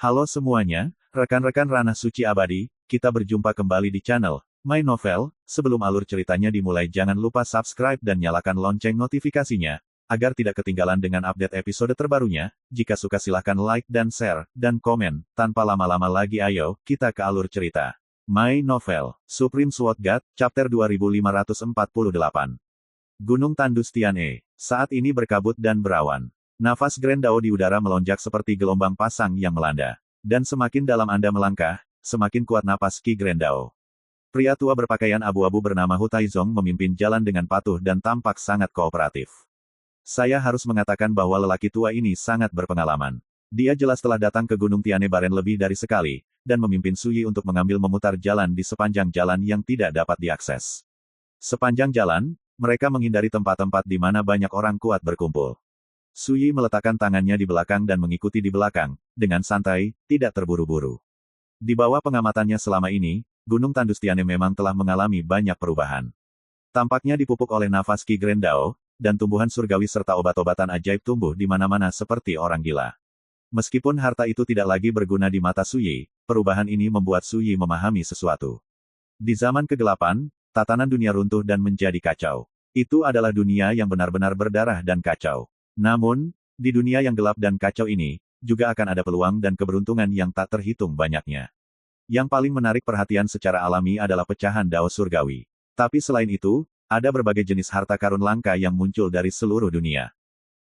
Halo semuanya, rekan-rekan Ranah Suci Abadi, kita berjumpa kembali di channel My Novel. Sebelum alur ceritanya dimulai jangan lupa subscribe dan nyalakan lonceng notifikasinya, agar tidak ketinggalan dengan update episode terbarunya. Jika suka silahkan like dan share, dan komen. Tanpa lama-lama lagi ayo, kita ke alur cerita. My Novel, Supreme Sword God, Chapter 2548. Gunung Tandus Tianhe, saat ini berkabut dan berawan. Nafas Grand Dao di udara melonjak seperti gelombang pasang yang melanda. Dan semakin dalam Anda melangkah, semakin kuat napas Ki Grand Dao. Pria tua berpakaian abu-abu bernama Hu Taizong memimpin jalan dengan patuh dan tampak sangat kooperatif. Saya harus mengatakan bahwa lelaki tua ini sangat berpengalaman. Dia jelas telah datang ke Gunung Tianhe Baren lebih dari sekali, dan memimpin Su Yi untuk mengambil memutar jalan di sepanjang jalan yang tidak dapat diakses. Sepanjang jalan, mereka menghindari tempat-tempat di mana banyak orang kuat berkumpul. Su Yi meletakkan tangannya di belakang dan mengikuti di belakang, dengan santai, tidak terburu-buru. Di bawah pengamatannya selama ini, Gunung Tandus Tianhe memang telah mengalami banyak perubahan. Tampaknya dipupuk oleh nafas Ki Grand Dao, dan tumbuhan surgawi serta obat-obatan ajaib tumbuh di mana-mana seperti orang gila. Meskipun harta itu tidak lagi berguna di mata Su Yi, perubahan ini membuat Su Yi memahami sesuatu. Di zaman kegelapan, tatanan dunia runtuh dan menjadi kacau. Itu adalah dunia yang benar-benar berdarah dan kacau. Namun, di dunia yang gelap dan kacau ini, juga akan ada peluang dan keberuntungan yang tak terhitung banyaknya. Yang paling menarik perhatian secara alami adalah pecahan Dao Surgawi. Tapi selain itu, ada berbagai jenis harta karun langka yang muncul dari seluruh dunia.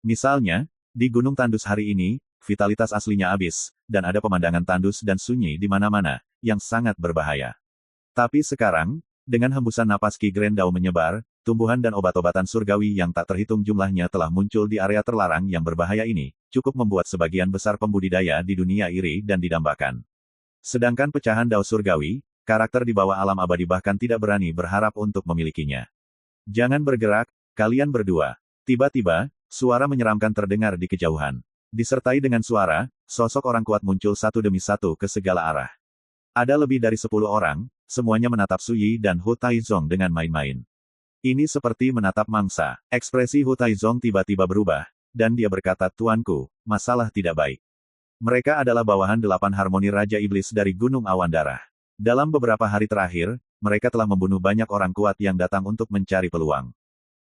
Misalnya, di Gunung Tandus hari ini, vitalitas aslinya habis, dan ada pemandangan tandus dan sunyi di mana-mana, yang sangat berbahaya. Tapi sekarang, dengan hembusan napas Ki Grand Dao menyebar, tumbuhan dan obat-obatan surgawi yang tak terhitung jumlahnya telah muncul di area terlarang yang berbahaya ini, cukup membuat sebagian besar pembudidaya di dunia iri dan didambakan. Sedangkan pecahan Dao Surgawi, karakter di bawah alam abadi bahkan tidak berani berharap untuk memilikinya. Jangan bergerak, kalian berdua. Tiba-tiba, suara menyeramkan terdengar di kejauhan. Disertai dengan suara, sosok orang kuat muncul satu demi satu ke segala arah. Ada lebih dari 10 orang, semuanya menatap Su Yi dan Hu Taizong dengan main-main. Ini seperti menatap mangsa. Ekspresi Hu Taizong tiba-tiba berubah, dan dia berkata, "Tuanku, masalah tidak baik." Mereka adalah bawahan 8 harmoni Raja Iblis dari Gunung Awan Darah. Dalam beberapa hari terakhir, mereka telah membunuh banyak orang kuat yang datang untuk mencari peluang.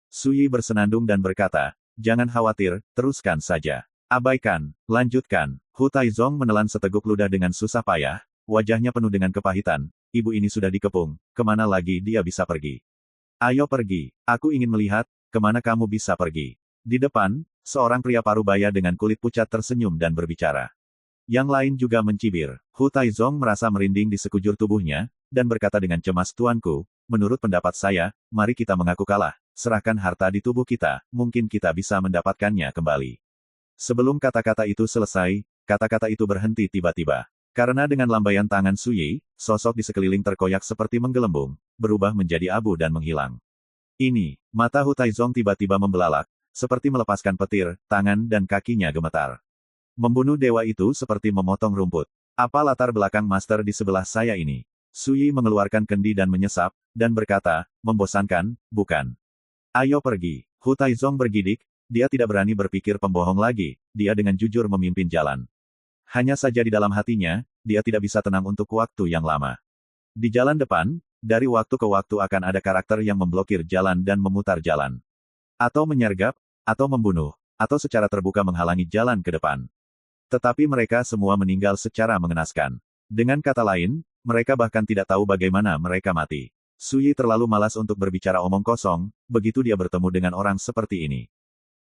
Su Yi bersenandung dan berkata, "Jangan khawatir, teruskan saja. Abaikan, lanjutkan." Hu Taizong menelan seteguk ludah dengan susah payah, wajahnya penuh dengan kepahitan. Ibu ini sudah dikepung, kemana lagi dia bisa pergi? Ayo pergi, aku ingin melihat, kemana kamu bisa pergi. Di depan, seorang pria parubaya dengan kulit pucat tersenyum dan berbicara. Yang lain juga mencibir. Hu Taizong merasa merinding di sekujur tubuhnya, dan berkata dengan cemas, "Tuanku, menurut pendapat saya, mari kita mengaku kalah, serahkan harta di tubuh kita, mungkin kita bisa mendapatkannya kembali." Sebelum kata-kata itu selesai, kata-kata itu berhenti tiba-tiba. Karena dengan lambaian tangan Su Yi, sosok di sekeliling terkoyak seperti menggelembung, berubah menjadi abu dan menghilang. Ini, mata Hu Taizong tiba-tiba membelalak, seperti melepaskan petir, tangan dan kakinya gemetar. Membunuh dewa itu seperti memotong rumput. Apa latar belakang master di sebelah saya ini? Su Yi mengeluarkan kendi dan menyesap, dan berkata, "Membosankan, bukan? Ayo pergi." Hu Taizong bergidik, dia tidak berani berpikir pembohong lagi, dia dengan jujur memimpin jalan. Hanya saja di dalam hatinya, dia tidak bisa tenang untuk waktu yang lama. Di jalan depan, dari waktu ke waktu akan ada karakter yang memblokir jalan dan memutar jalan. Atau menyergap, atau membunuh, atau secara terbuka menghalangi jalan ke depan. Tetapi mereka semua meninggal secara mengenaskan. Dengan kata lain, mereka bahkan tidak tahu bagaimana mereka mati. Su Yi terlalu malas untuk berbicara omong kosong, begitu dia bertemu dengan orang seperti ini.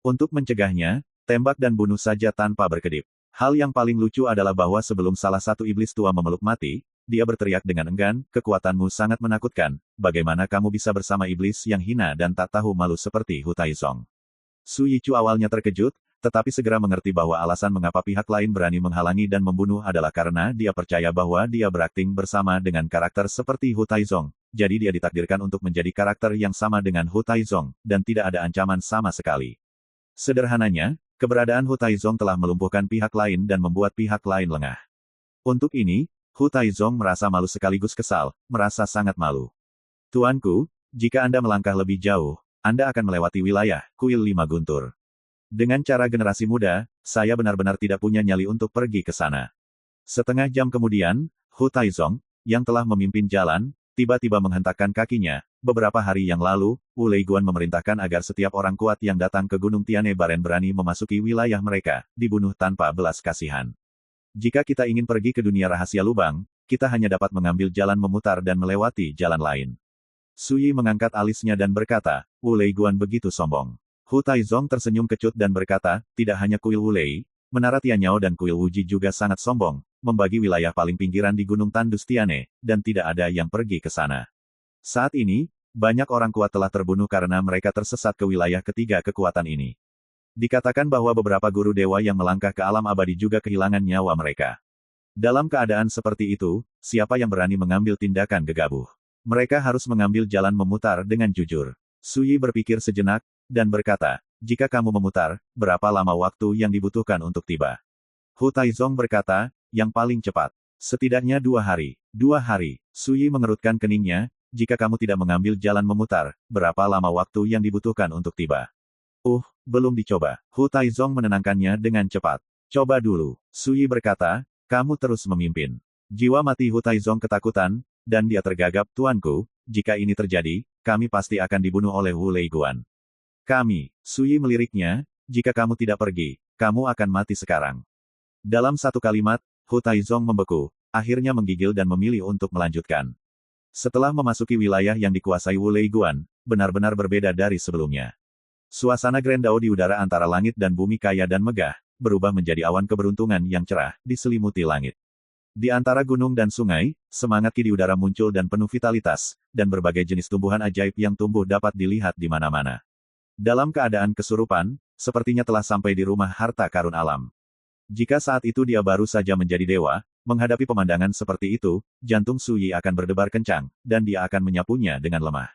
Untuk mencegahnya, tembak dan bunuh saja tanpa berkedip. Hal yang paling lucu adalah bahwa sebelum salah satu iblis tua memeluk mati, dia berteriak dengan enggan, "Kekuatanmu sangat menakutkan, bagaimana kamu bisa bersama iblis yang hina dan tak tahu malu seperti Hu Taizong?" Su Yichu awalnya terkejut, tetapi segera mengerti bahwa alasan mengapa pihak lain berani menghalangi dan membunuh adalah karena dia percaya bahwa dia berakting bersama dengan karakter seperti Hu Taizong, jadi dia ditakdirkan untuk menjadi karakter yang sama dengan Hu Taizong, dan tidak ada ancaman sama sekali. Sederhananya, keberadaan Hu Taizong telah melumpuhkan pihak lain dan membuat pihak lain lengah. Untuk ini, Hu Taizong merasa malu sekaligus kesal, merasa sangat malu. "Tuanku, jika Anda melangkah lebih jauh, Anda akan melewati wilayah kuil 5 guntur. Dengan cara generasi muda, saya benar-benar tidak punya nyali untuk pergi ke sana. Setengah jam kemudian, Hu Taizong, yang telah memimpin jalan, tiba-tiba menghentakkan kakinya. Beberapa hari yang lalu, Wu Leiguan memerintahkan agar setiap orang kuat yang datang ke Gunung Tiane Baren berani memasuki wilayah mereka, dibunuh tanpa belas kasihan. Jika kita ingin pergi ke dunia rahasia lubang, kita hanya dapat mengambil jalan memutar dan melewati jalan lain. Suyi mengangkat alisnya dan berkata, Wu Leiguan begitu sombong. Hu Taizong tersenyum kecut dan berkata, tidak hanya kuil Wu Lei, Menara Tianyao dan kuil Wuji juga sangat sombong, membagi wilayah paling pinggiran di Gunung Tandus Tiane, dan tidak ada yang pergi ke sana. Saat ini, banyak orang kuat telah terbunuh karena mereka tersesat ke wilayah ketiga kekuatan ini. Dikatakan bahwa beberapa guru dewa yang melangkah ke alam abadi juga kehilangan nyawa mereka. Dalam keadaan seperti itu, siapa yang berani mengambil tindakan gegabah? Mereka harus mengambil jalan memutar dengan jujur. Suyi berpikir sejenak, dan berkata, jika kamu memutar, berapa lama waktu yang dibutuhkan untuk tiba? Hu Taizong berkata, yang paling cepat. Setidaknya 2 hari. 2 hari. Suyi mengerutkan keningnya, jika kamu tidak mengambil jalan memutar, berapa lama waktu yang dibutuhkan untuk tiba? Belum dicoba. Hu Taizong menenangkannya dengan cepat. Coba dulu. Suyi berkata, kamu terus memimpin. Jiwa mati Hu Taizong ketakutan, dan dia tergagap, tuanku, jika ini terjadi, kami pasti akan dibunuh oleh Wu Leiguan. Suyi meliriknya, jika kamu tidak pergi, kamu akan mati sekarang. Dalam satu kalimat, Hu Taizong membeku, akhirnya menggigil dan memilih untuk melanjutkan. Setelah memasuki wilayah yang dikuasai Wu Leiguan, benar-benar berbeda dari sebelumnya. Suasana Grand Dao di udara antara langit dan bumi kaya dan megah, berubah menjadi awan keberuntungan yang cerah, diselimuti langit. Di antara gunung dan sungai, semangat Qi di udara muncul dan penuh vitalitas, dan berbagai jenis tumbuhan ajaib yang tumbuh dapat dilihat di mana-mana. Dalam keadaan kesurupan, sepertinya telah sampai di rumah harta karun alam. Jika saat itu dia baru saja menjadi dewa, menghadapi pemandangan seperti itu, jantung Suyi akan berdebar kencang, dan dia akan menyapunya dengan lemah.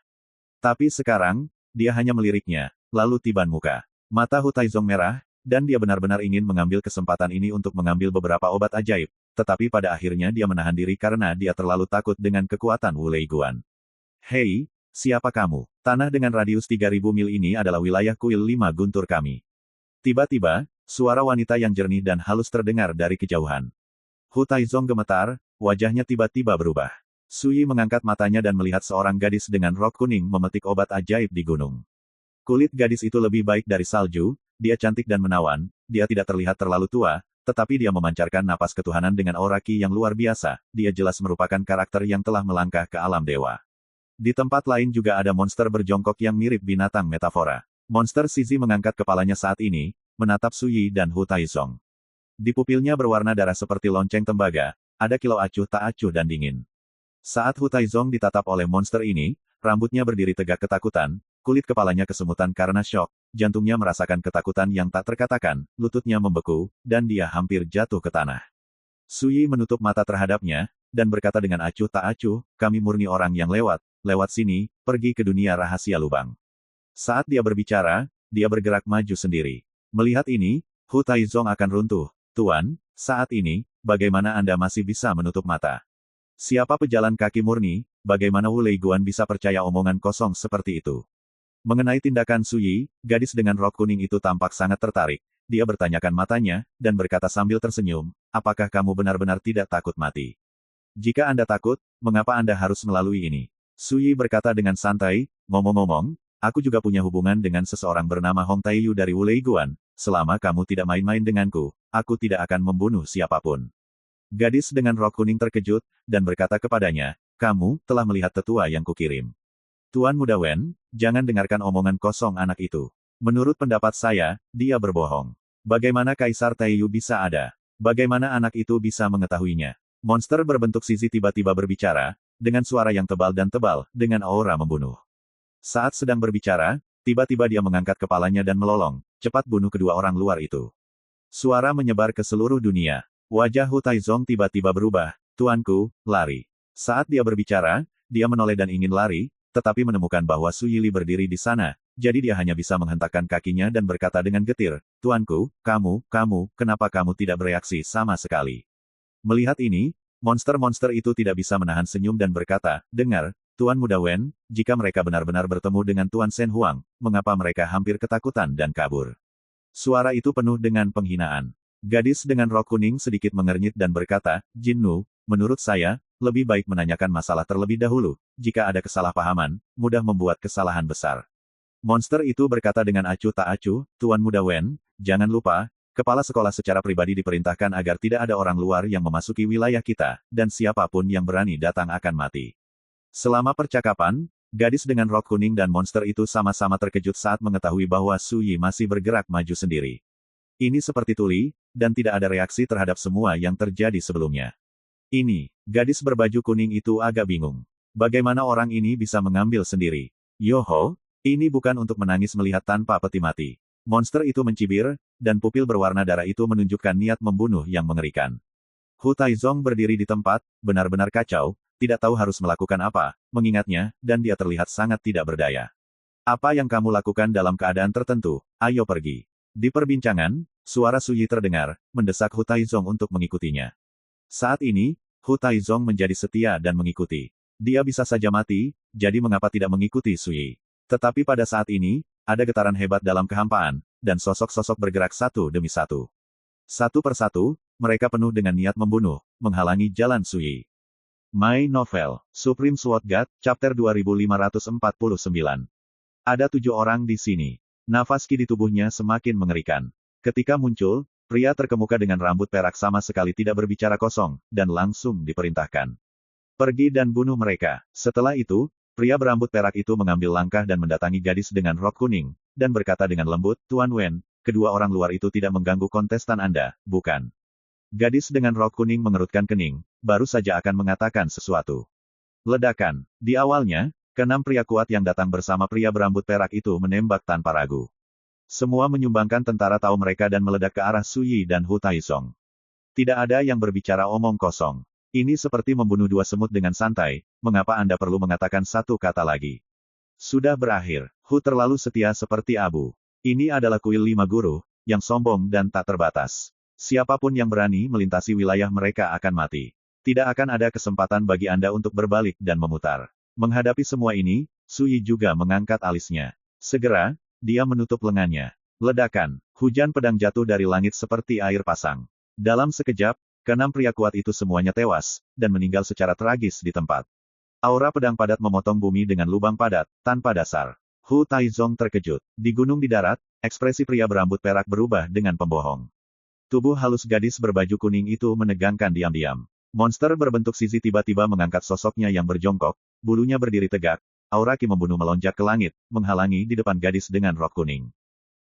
Tapi sekarang, dia hanya meliriknya, lalu tiban muka. Mata Hu Taizong merah, dan dia benar-benar ingin mengambil kesempatan ini untuk mengambil beberapa obat ajaib, tetapi pada akhirnya dia menahan diri karena dia terlalu takut dengan kekuatan Wu Leiguan. Hei, siapa kamu? Tanah dengan radius 3000 mil ini adalah wilayah kuil 5 guntur kami. Tiba-tiba, suara wanita yang jernih dan halus terdengar dari kejauhan. Hu Taizong gemetar, wajahnya tiba-tiba berubah. Suyi mengangkat matanya dan melihat seorang gadis dengan rok kuning memetik obat ajaib di gunung. Kulit gadis itu lebih baik dari salju, dia cantik dan menawan, dia tidak terlihat terlalu tua, tetapi dia memancarkan napas ketuhanan dengan aura Qi yang luar biasa, dia jelas merupakan karakter yang telah melangkah ke alam dewa. Di tempat lain juga ada monster berjongkok yang mirip binatang metafora. Monster Shizi mengangkat kepalanya saat ini, menatap Suyi dan Hu Taizong. Di pupilnya berwarna darah seperti lonceng tembaga, ada kilau acuh tak acuh dan dingin. Saat Hu Taizong ditatap oleh monster ini, rambutnya berdiri tegak ketakutan, kulit kepalanya kesemutan karena syok, jantungnya merasakan ketakutan yang tak terkatakan, lututnya membeku, dan dia hampir jatuh ke tanah. Suyi menutup mata terhadapnya, dan berkata dengan acuh tak acuh, kami murni orang yang lewat sini, pergi ke dunia rahasia lubang. Saat dia berbicara, dia bergerak maju sendiri. Melihat ini, Hu Taizong akan runtuh. Tuan, saat ini, bagaimana Anda masih bisa menutup mata? Siapa pejalan kaki murni, bagaimana Wu Leiguan bisa percaya omongan kosong seperti itu? Mengenai tindakan Suyi, gadis dengan rok kuning itu tampak sangat tertarik. Dia bertanyakan matanya, dan berkata sambil tersenyum, apakah kamu benar-benar tidak takut mati? Jika Anda takut, mengapa Anda harus melalui ini? Suyi berkata dengan santai, ngomong-ngomong, aku juga punya hubungan dengan seseorang bernama Hong Taiyu dari Wu Leiguan. Selama kamu tidak main-main denganku, aku tidak akan membunuh siapapun. Gadis dengan rok kuning terkejut, dan berkata kepadanya, kamu telah melihat tetua yang kukirim. Tuan Muda Wen, jangan dengarkan omongan kosong anak itu. Menurut pendapat saya, dia berbohong. Bagaimana Kaisar Taiyu bisa ada? Bagaimana anak itu bisa mengetahuinya? Monster berbentuk Shizi tiba-tiba berbicara, dengan suara yang tebal dan tebal, dengan aura membunuh. Saat sedang berbicara, tiba-tiba dia mengangkat kepalanya dan melolong, cepat bunuh kedua orang luar itu. Suara menyebar ke seluruh dunia. Wajah Hu Taizong tiba-tiba berubah, tuanku, lari. Saat dia berbicara, dia menoleh dan ingin lari, tetapi menemukan bahwa Su Yili berdiri di sana, jadi dia hanya bisa menghentakkan kakinya dan berkata dengan getir, tuanku, kenapa kamu tidak bereaksi sama sekali? Melihat ini, monster-monster itu tidak bisa menahan senyum dan berkata, dengar, Tuan Muda Wen, jika mereka benar-benar bertemu dengan Tuan Shen Huang, mengapa mereka hampir ketakutan dan kabur? Suara itu penuh dengan penghinaan. Gadis dengan rok kuning sedikit mengernyit dan berkata, Jinnu, menurut saya, lebih baik menanyakan masalah terlebih dahulu. Jika ada kesalahpahaman, mudah membuat kesalahan besar. Monster itu berkata dengan acuh tak acuh, Tuan Muda Wen, jangan lupa, kepala sekolah secara pribadi diperintahkan agar tidak ada orang luar yang memasuki wilayah kita, dan siapapun yang berani datang akan mati. Selama percakapan, gadis dengan rok kuning dan monster itu sama-sama terkejut saat mengetahui bahwa Su Yi masih bergerak maju sendiri. Ini seperti tuli, dan tidak ada reaksi terhadap semua yang terjadi sebelumnya. Ini, gadis berbaju kuning itu agak bingung. Bagaimana orang ini bisa mengambil sendiri? Yoho, ini bukan untuk menangis melihat tanpa peti mati. Monster itu mencibir, dan pupil berwarna darah itu menunjukkan niat membunuh yang mengerikan. Hu Taizong berdiri di tempat, benar-benar kacau, tidak tahu harus melakukan apa, mengingatnya, dan dia terlihat sangat tidak berdaya. Apa yang kamu lakukan dalam keadaan tertentu? Ayo pergi. Di perbincangan, suara Su Yi terdengar, mendesak Hu Taizong untuk mengikutinya. Saat ini, Hu Taizong menjadi setia dan mengikuti. Dia bisa saja mati, jadi mengapa tidak mengikuti Su Yi? Tetapi pada saat ini, ada getaran hebat dalam kehampaan, dan sosok-sosok bergerak satu demi satu. Satu persatu, mereka penuh dengan niat membunuh, menghalangi jalan Su Yi. My Novel, Supreme Sword God, Chapter 2549. Ada 7 orang di sini. Nafas ki di tubuhnya semakin mengerikan. Ketika muncul, pria terkemuka dengan rambut perak sama sekali tidak berbicara kosong, dan langsung diperintahkan. Pergi dan bunuh mereka. Setelah itu, pria berambut perak itu mengambil langkah dan mendatangi gadis dengan rok kuning, dan berkata dengan lembut, Tuan Wen, kedua orang luar itu tidak mengganggu kontestan Anda, bukan? Gadis dengan rok kuning mengerutkan kening, baru saja akan mengatakan sesuatu. Ledakan. Di awalnya, keenam pria kuat yang datang bersama pria berambut perak itu menembak tanpa ragu. Semua menyumbangkan tentara tahu mereka dan meledak ke arah Su Yi dan Hu Taizong. Tidak ada yang berbicara omong kosong. Ini seperti membunuh dua semut dengan santai, mengapa Anda perlu mengatakan satu kata lagi? Sudah berakhir. Hu terlalu setia seperti abu. Ini adalah kuil 5 guru, yang sombong dan tak terbatas. Siapapun yang berani melintasi wilayah mereka akan mati. Tidak akan ada kesempatan bagi Anda untuk berbalik dan memutar. Menghadapi semua ini, Su Yi juga mengangkat alisnya. Segera, dia menutup lengannya. Ledakan, hujan pedang jatuh dari langit seperti air pasang. Dalam sekejap, keenam pria kuat itu semuanya tewas, dan meninggal secara tragis di tempat. Aura pedang padat memotong bumi dengan lubang padat, tanpa dasar. Hu Taizong terkejut. Di gunung di darat, ekspresi pria berambut perak berubah dengan pembohong. Tubuh halus gadis berbaju kuning itu menegangkan diam-diam. Monster berbentuk sisi tiba-tiba mengangkat sosoknya yang berjongkok, bulunya berdiri tegak, aura ki membunuh melonjak ke langit, menghalangi di depan gadis dengan rok kuning.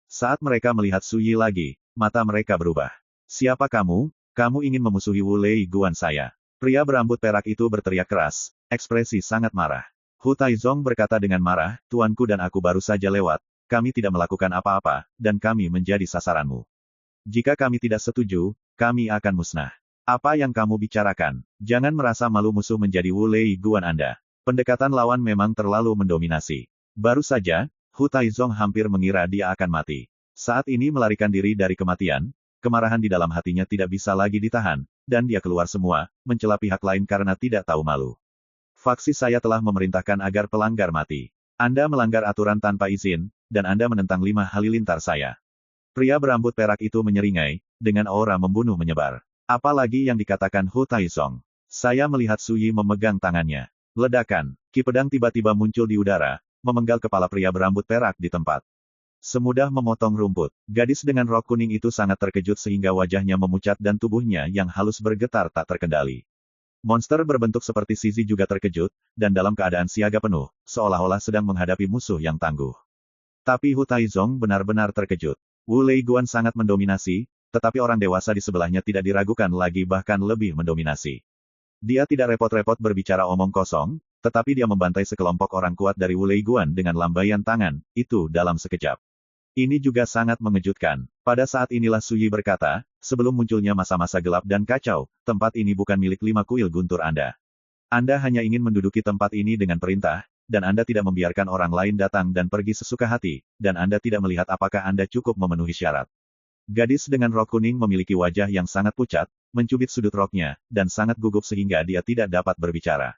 Saat mereka melihat Su Yi lagi, mata mereka berubah. Siapa kamu? Kamu ingin memusuhi Wu Lei Guan saya. Pria berambut perak itu berteriak keras, ekspresi sangat marah. Hu Taizong berkata dengan marah, tuanku dan aku baru saja lewat, kami tidak melakukan apa-apa, dan kami menjadi sasaranmu. Jika kami tidak setuju, kami akan musnah. Apa yang kamu bicarakan? Jangan merasa malu musuh menjadi Wu Lei Guan Anda. Pendekatan lawan memang terlalu mendominasi. Baru saja, Hu Taizong hampir mengira dia akan mati. Saat ini melarikan diri dari kematian, kemarahan di dalam hatinya tidak bisa lagi ditahan, dan dia keluar semua, mencela pihak lain karena tidak tahu malu. Faksi saya telah memerintahkan agar pelanggar mati. Anda melanggar aturan tanpa izin, dan Anda menentang 5 halilintar saya. Pria berambut perak itu menyeringai, dengan aura membunuh menyebar. Apalagi yang dikatakan Hu Taizong. Saya melihat Su Yi memegang tangannya. Ledakan, ki pedang tiba-tiba muncul di udara, memenggal kepala pria berambut perak di tempat. Semudah memotong rumput. Gadis dengan rok kuning itu sangat terkejut sehingga wajahnya memucat dan tubuhnya yang halus bergetar tak terkendali. Monster berbentuk seperti Zizi juga terkejut, dan dalam keadaan siaga penuh, seolah-olah sedang menghadapi musuh yang tangguh. Tapi Hu Taizong benar-benar terkejut. Wu Lei Guan sangat mendominasi, tetapi orang dewasa di sebelahnya tidak diragukan lagi bahkan lebih mendominasi. Dia tidak repot-repot berbicara omong kosong, tetapi dia membantai sekelompok orang kuat dari Wu Lei Guan dengan lambaian tangan, itu dalam sekejap. Ini juga sangat mengejutkan. Pada saat inilah Su Yi berkata, sebelum munculnya masa-masa gelap dan kacau, tempat ini bukan milik 5 kuil guntur Anda. Anda hanya ingin menduduki tempat ini dengan perintah, dan Anda tidak membiarkan orang lain datang dan pergi sesuka hati, dan Anda tidak melihat apakah Anda cukup memenuhi syarat. Gadis dengan rok kuning memiliki wajah yang sangat pucat, mencubit sudut roknya, dan sangat gugup sehingga dia tidak dapat berbicara.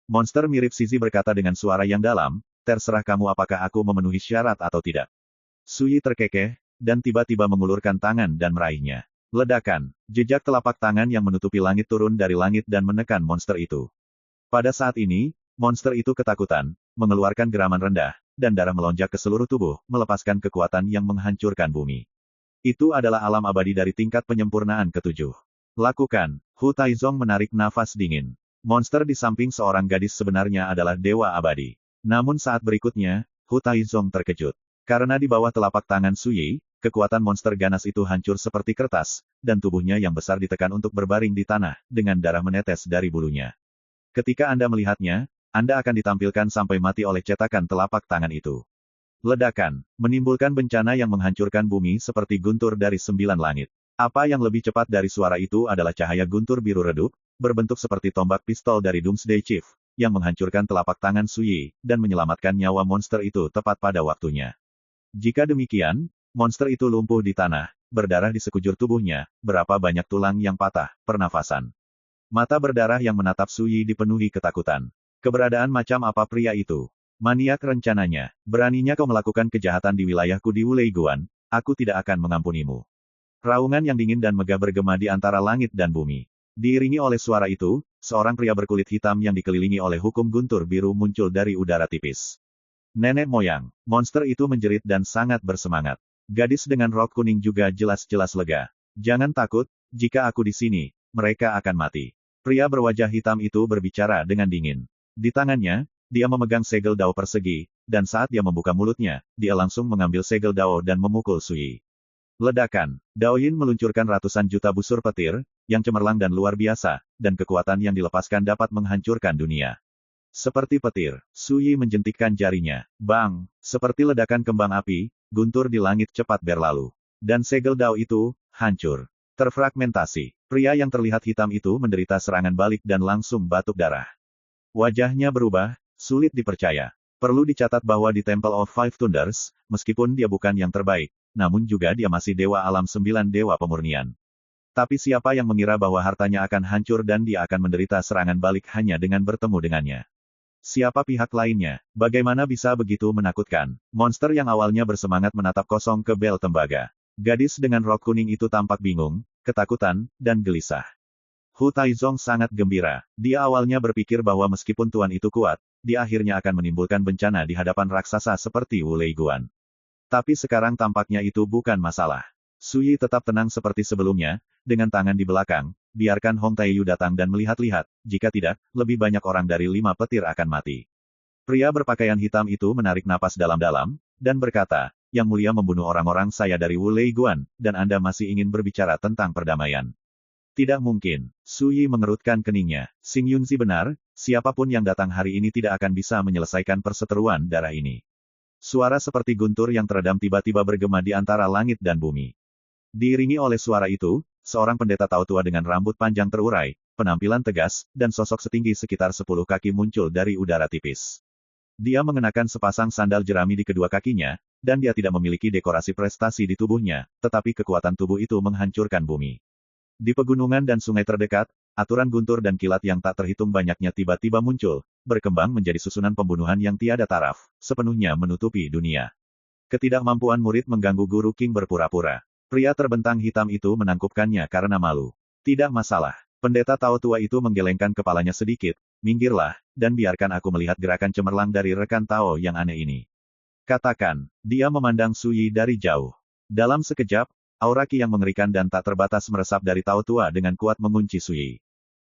Monster mirip Zizi berkata dengan suara yang dalam, terserah kamu apakah aku memenuhi syarat atau tidak. Su Yi terkekeh, dan tiba-tiba mengulurkan tangan dan meraihnya. Ledakan. Jejak telapak tangan yang menutupi langit turun dari langit dan menekan monster itu. Pada saat ini, monster itu ketakutan, mengeluarkan geraman rendah, dan darah melonjak ke seluruh tubuh, melepaskan kekuatan yang menghancurkan bumi. Itu adalah alam abadi dari tingkat penyempurnaan ketujuh. Lakukan. Hu Taizong menarik nafas dingin. Monster di samping seorang gadis sebenarnya adalah dewa abadi. Namun saat berikutnya, Hu Taizong terkejut. Karena di bawah telapak tangan Su Yi, kekuatan monster ganas itu hancur seperti kertas, dan tubuhnya yang besar ditekan untuk berbaring di tanah, dengan darah menetes dari bulunya. Ketika Anda melihatnya, Anda akan ditampilkan sampai mati oleh cetakan telapak tangan itu. Ledakan, menimbulkan bencana yang menghancurkan bumi seperti guntur dari 9 langit. Apa yang lebih cepat dari suara itu adalah cahaya guntur biru redup, berbentuk seperti tombak pistol dari Doomsday Chief, yang menghancurkan telapak tangan Su Yi, dan menyelamatkan nyawa monster itu tepat pada waktunya. Jika demikian, monster itu lumpuh di tanah, berdarah di sekujur tubuhnya, berapa banyak tulang yang patah, pernafasan. Mata berdarah yang menatap Su Yi dipenuhi ketakutan. Keberadaan macam apa pria itu? Maniak rencananya. Beraninya kau melakukan kejahatan di wilayahku di Wuleiguan, aku tidak akan mengampunimu. Raungan yang dingin dan megah bergema di antara langit dan bumi. Diiringi oleh suara itu, seorang pria berkulit hitam yang dikelilingi oleh hukum guntur biru muncul dari udara tipis. Nenek moyang, monster itu menjerit dan sangat bersemangat. Gadis dengan rok kuning juga jelas-jelas lega. Jangan takut, jika aku di sini, mereka akan mati. Pria berwajah hitam itu berbicara dengan dingin. Di tangannya, dia memegang segel dao persegi, dan saat dia membuka mulutnya, dia langsung mengambil segel dao dan memukul Su Yi. Ledakan. Dao Yin meluncurkan ratusan juta busur petir, yang cemerlang dan luar biasa, dan kekuatan yang dilepaskan dapat menghancurkan dunia. Seperti petir, Su Yi menjentikkan jarinya. Bang! Seperti ledakan kembang api, guntur di langit cepat berlalu. Dan segel dao itu, hancur. Terfragmentasi. Pria yang terlihat hitam itu menderita serangan balik dan langsung batuk darah. Wajahnya berubah, sulit dipercaya. Perlu dicatat bahwa di Temple of Five Thunders, meskipun dia bukan yang terbaik, namun juga dia masih dewa alam 9 dewa pemurnian. Tapi siapa yang mengira bahwa hartanya akan hancur dan dia akan menderita serangan balik hanya dengan bertemu dengannya? Siapa pihak lainnya? Bagaimana bisa begitu menakutkan? Monster yang awalnya bersemangat menatap kosong ke bel tembaga. Gadis dengan rok kuning itu tampak bingung, ketakutan, dan gelisah. Hu Taizong sangat gembira. Dia awalnya berpikir bahwa meskipun tuan itu kuat, dia akhirnya akan menimbulkan bencana di hadapan raksasa seperti Wu Leiguan. Tapi sekarang tampaknya itu bukan masalah. Su Yi tetap tenang seperti sebelumnya, dengan tangan di belakang, biarkan Hong Taeyu datang dan melihat-lihat, jika tidak, lebih banyak orang dari 5 petir akan mati. Pria berpakaian hitam itu menarik napas dalam-dalam, dan berkata, Yang Mulia membunuh orang-orang saya dari Wu Leiguan, dan Anda masih ingin berbicara tentang perdamaian. Tidak mungkin. Su Yi mengerutkan keningnya. Xing Yunzi benar, siapapun yang datang hari ini tidak akan bisa menyelesaikan perseteruan darah ini. Suara seperti guntur yang teredam tiba-tiba bergema di antara langit dan bumi. Diiringi oleh suara itu, seorang pendeta Tao tua dengan rambut panjang terurai, penampilan tegas, dan sosok setinggi sekitar 10 kaki muncul dari udara tipis. Dia mengenakan sepasang sandal jerami di kedua kakinya, dan dia tidak memiliki dekorasi prestasi di tubuhnya, tetapi kekuatan tubuh itu menghancurkan bumi. Di pegunungan dan sungai terdekat, aturan guntur dan kilat yang tak terhitung banyaknya tiba-tiba muncul, berkembang menjadi susunan pembunuhan yang tiada taraf, sepenuhnya menutupi dunia. Ketidakmampuan murid mengganggu guru King berpura-pura. Pria terbentang hitam itu menangkupkannya karena malu. Tidak masalah. Pendeta Tao tua itu menggelengkan kepalanya sedikit, minggirlah, dan biarkan aku melihat gerakan cemerlang dari rekan Tao yang aneh ini. Katakan, dia memandang Su Yi dari jauh. Dalam sekejap, aura Qi yang mengerikan dan tak terbatas meresap dari Tao tua dengan kuat mengunci Su Yi.